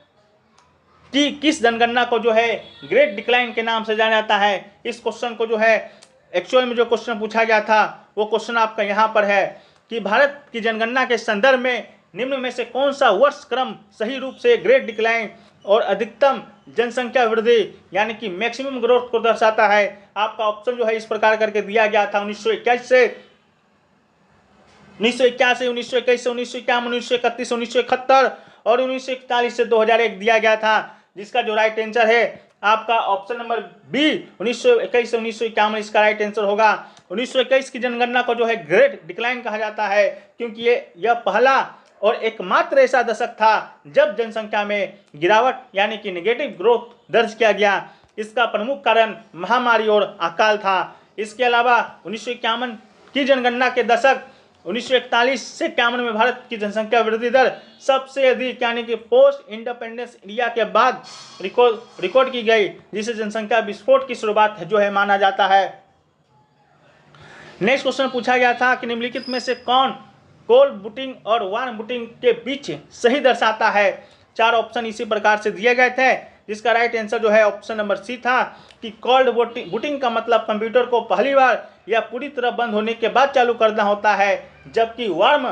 की किस जनगणना को जो है ग्रेट डिक्लाइन के नाम से जाना जाता है। इस क्वेश्चन को जो है एक्चुअल में जो क्वेश्चन पूछा गया था वो क्वेश्चन आपका यहाँ पर है कि भारत की जनगणना के संदर्भ में निम्न में से कौन सा वर्ष क्रम सही रूप से ग्रेट डिक्लाइन और अधिकतम जनसंख्या वृद्धि यानी कि मैक्सिमम ग्रोथ को दर्शाता है। आपका ऑप्शन जो है इस प्रकार करके दिया गया था 1981 से 1981, 1921 से 1951, 1931, 1971 और 1941 से 2001 दिया गया था, जिसका जो राइट आंसर है आपका ऑप्शन नंबर बी 1921 से 1951 इसका राइट आंसर होगा। 1921 की जनगणना को जो है ग्रेट डिक्लाइन कहा जाता है, क्योंकि यह पहला और एकमात्र ऐसा दशक था जब जनसंख्या में गिरावट यानी कि नेगेटिव ग्रोथ दर्ज किया गया। इसका प्रमुख कारण महामारी और अकाल था। इसके अलावा 1951 की जनगणना के दशक 1941 से 51 में भारत की जनसंख्या वृद्धि दर सबसे अधिक यानी कि पोस्ट इंडिपेंडेंस इंडिया के बाद रिकॉर्ड की गई, जिसे जनसंख्या विस्फोट की शुरुआत जो है माना जाता है। नेक्स्ट क्वेश्चन पूछा गया था कि निम्नलिखित में से कौन कोल्ड बूटिंग और वार्म बूटिंग के बीच सही दर्शाता है। 4 ऑप्शन इसी प्रकार से दिए गए थे, जिसका राइट आंसर जो है ऑप्शन नंबर सी था कि कोल्ड बूटिंग का मतलब कंप्यूटर को पहली बार या पूरी तरह बंद होने के बाद चालू करना होता है, जबकि वार्म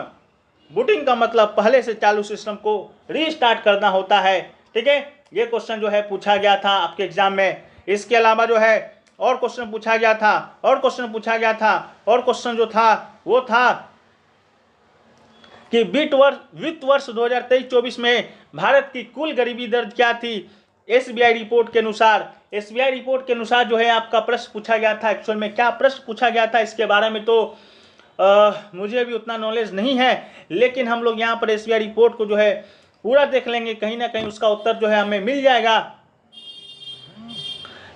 बूटिंग का मतलब पहले से चालू सिस्टम को रीस्टार्ट करना होता है। ठीक है, ये क्वेश्चन जो है पूछा गया था आपके एग्जाम में। इसके अलावा जो है और क्वेश्चन पूछा गया और क्वेश्चन जो था वो था कि वित्त वर्ष 2023-24 में भारत की कुल गरीबी दर क्या थी। एसबीआई रिपोर्ट के अनुसार जो है आपका प्रश्न पूछा गया था। एक्चुअल में क्या प्रश्न पूछा गया था इसके बारे में तो मुझे भी उतना नॉलेज नहीं है, लेकिन हम लोग यहाँ पर एसबीआई रिपोर्ट को जो है पूरा देख लेंगे, कहीं ना कहीं उसका उत्तर जो है हमें मिल जाएगा।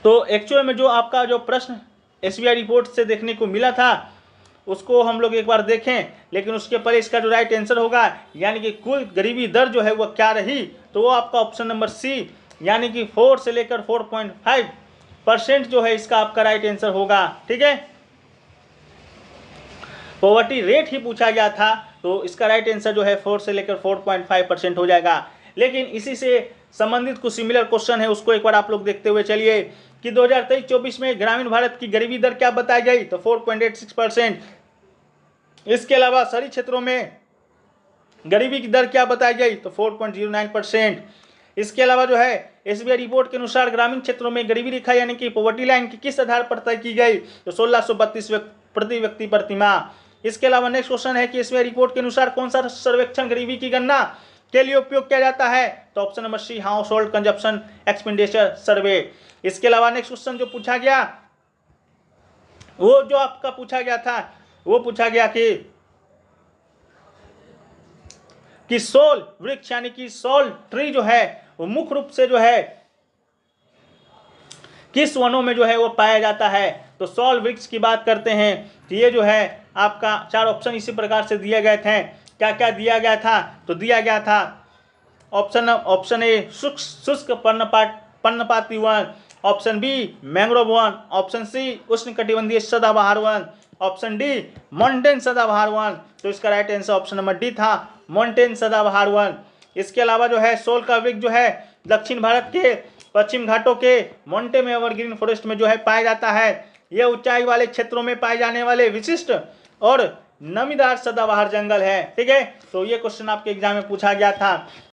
तो एक्चुअल में जो आपका जो प्रश्न एसबीआई रिपोर्ट से देखने को मिला था उसको हम लोग एक बार देखें, लेकिन उसके पहले इसका जो राइट आंसर होगा यानी कि कुल गरीबी दर जो है वो क्या रही, तो वो आपका ऑप्शन नंबर सी यानी कि 4 से लेकर 4.5% जो है इसका आपका राइट आंसर होगा। ठीक है, पॉवर्टी रेट ही पूछा गया था, तो इसका राइट आंसर जो है 4 से लेकर 4.5% हो जाएगा। लेकिन इसी से संबंधित कुछ सिमिलर क्वेश्चन है, उसको एक बार आप लोग देखते हुए चलिए कि 2023-24 में ग्रामीण भारत की गरीबी दर क्या बताई गई, तो 4.86%। इसके अलावा शहरी क्षेत्रों में गरीबी की दर क्या बताई गई, तो 4.09%। इसके अलावा जो है एसबीआई रिपोर्ट के अनुसार ग्रामीण क्षेत्रों में गरीबी रेखा यानी कि पॉवर्टी लाइन की किस आधार पर तय की गई, तो 1632 प्रति व्यक्ति प्रति माह। इसके अलावा नेक्स्ट क्वेश्चन है कि एसबीआई रिपोर्ट के अनुसार कौन सा सर्वेक्षण गरीबी की गणना के लिए उपयोग किया जाता है, तो option number C household consumption expenditure survey. इसके अलावा नेक्स्ट क्वेश्चन जो पूछा गया वो जो आपका पूछा गया था, वो पूछा गया कि सोल वृक्ष यानी कि सोल ट्री जो है वो मुख्य रूप से जो है किस वनों में जो है वो पाया जाता है। तो सोल वृक्ष की बात करते हैं तो ये जो है आपका 4 ऑप्शन इसी प्रकार से दिए गए थे। क्या क्या दिया गया था? तो दिया गया था ऑप्शन ए शुष्क पर्णपाती वन, ऑप्शन बी मैंग्रोव वन, ऑप्शन सी उष्णकटिबंधीय सदाबहार वन, ऑप्शन डी माउंटेन सदाबहार वन। तो इसका right answer option number D था, माउंटेन सदाबहार वन। इसके अलावा जो है सोल का वृक्ष जो है दक्षिण भारत के पश्चिम घाटों के मोंटे में एवरग्रीन फॉरेस्ट में जो है पाया जाता है। यह ऊंचाई वाले क्षेत्रों में पाए जाने वाले विशिष्ट और नमीदार सदाबहार जंगल है। ठीक है, तो ये क्वेश्चन आपके एग्जाम में पूछा गया था।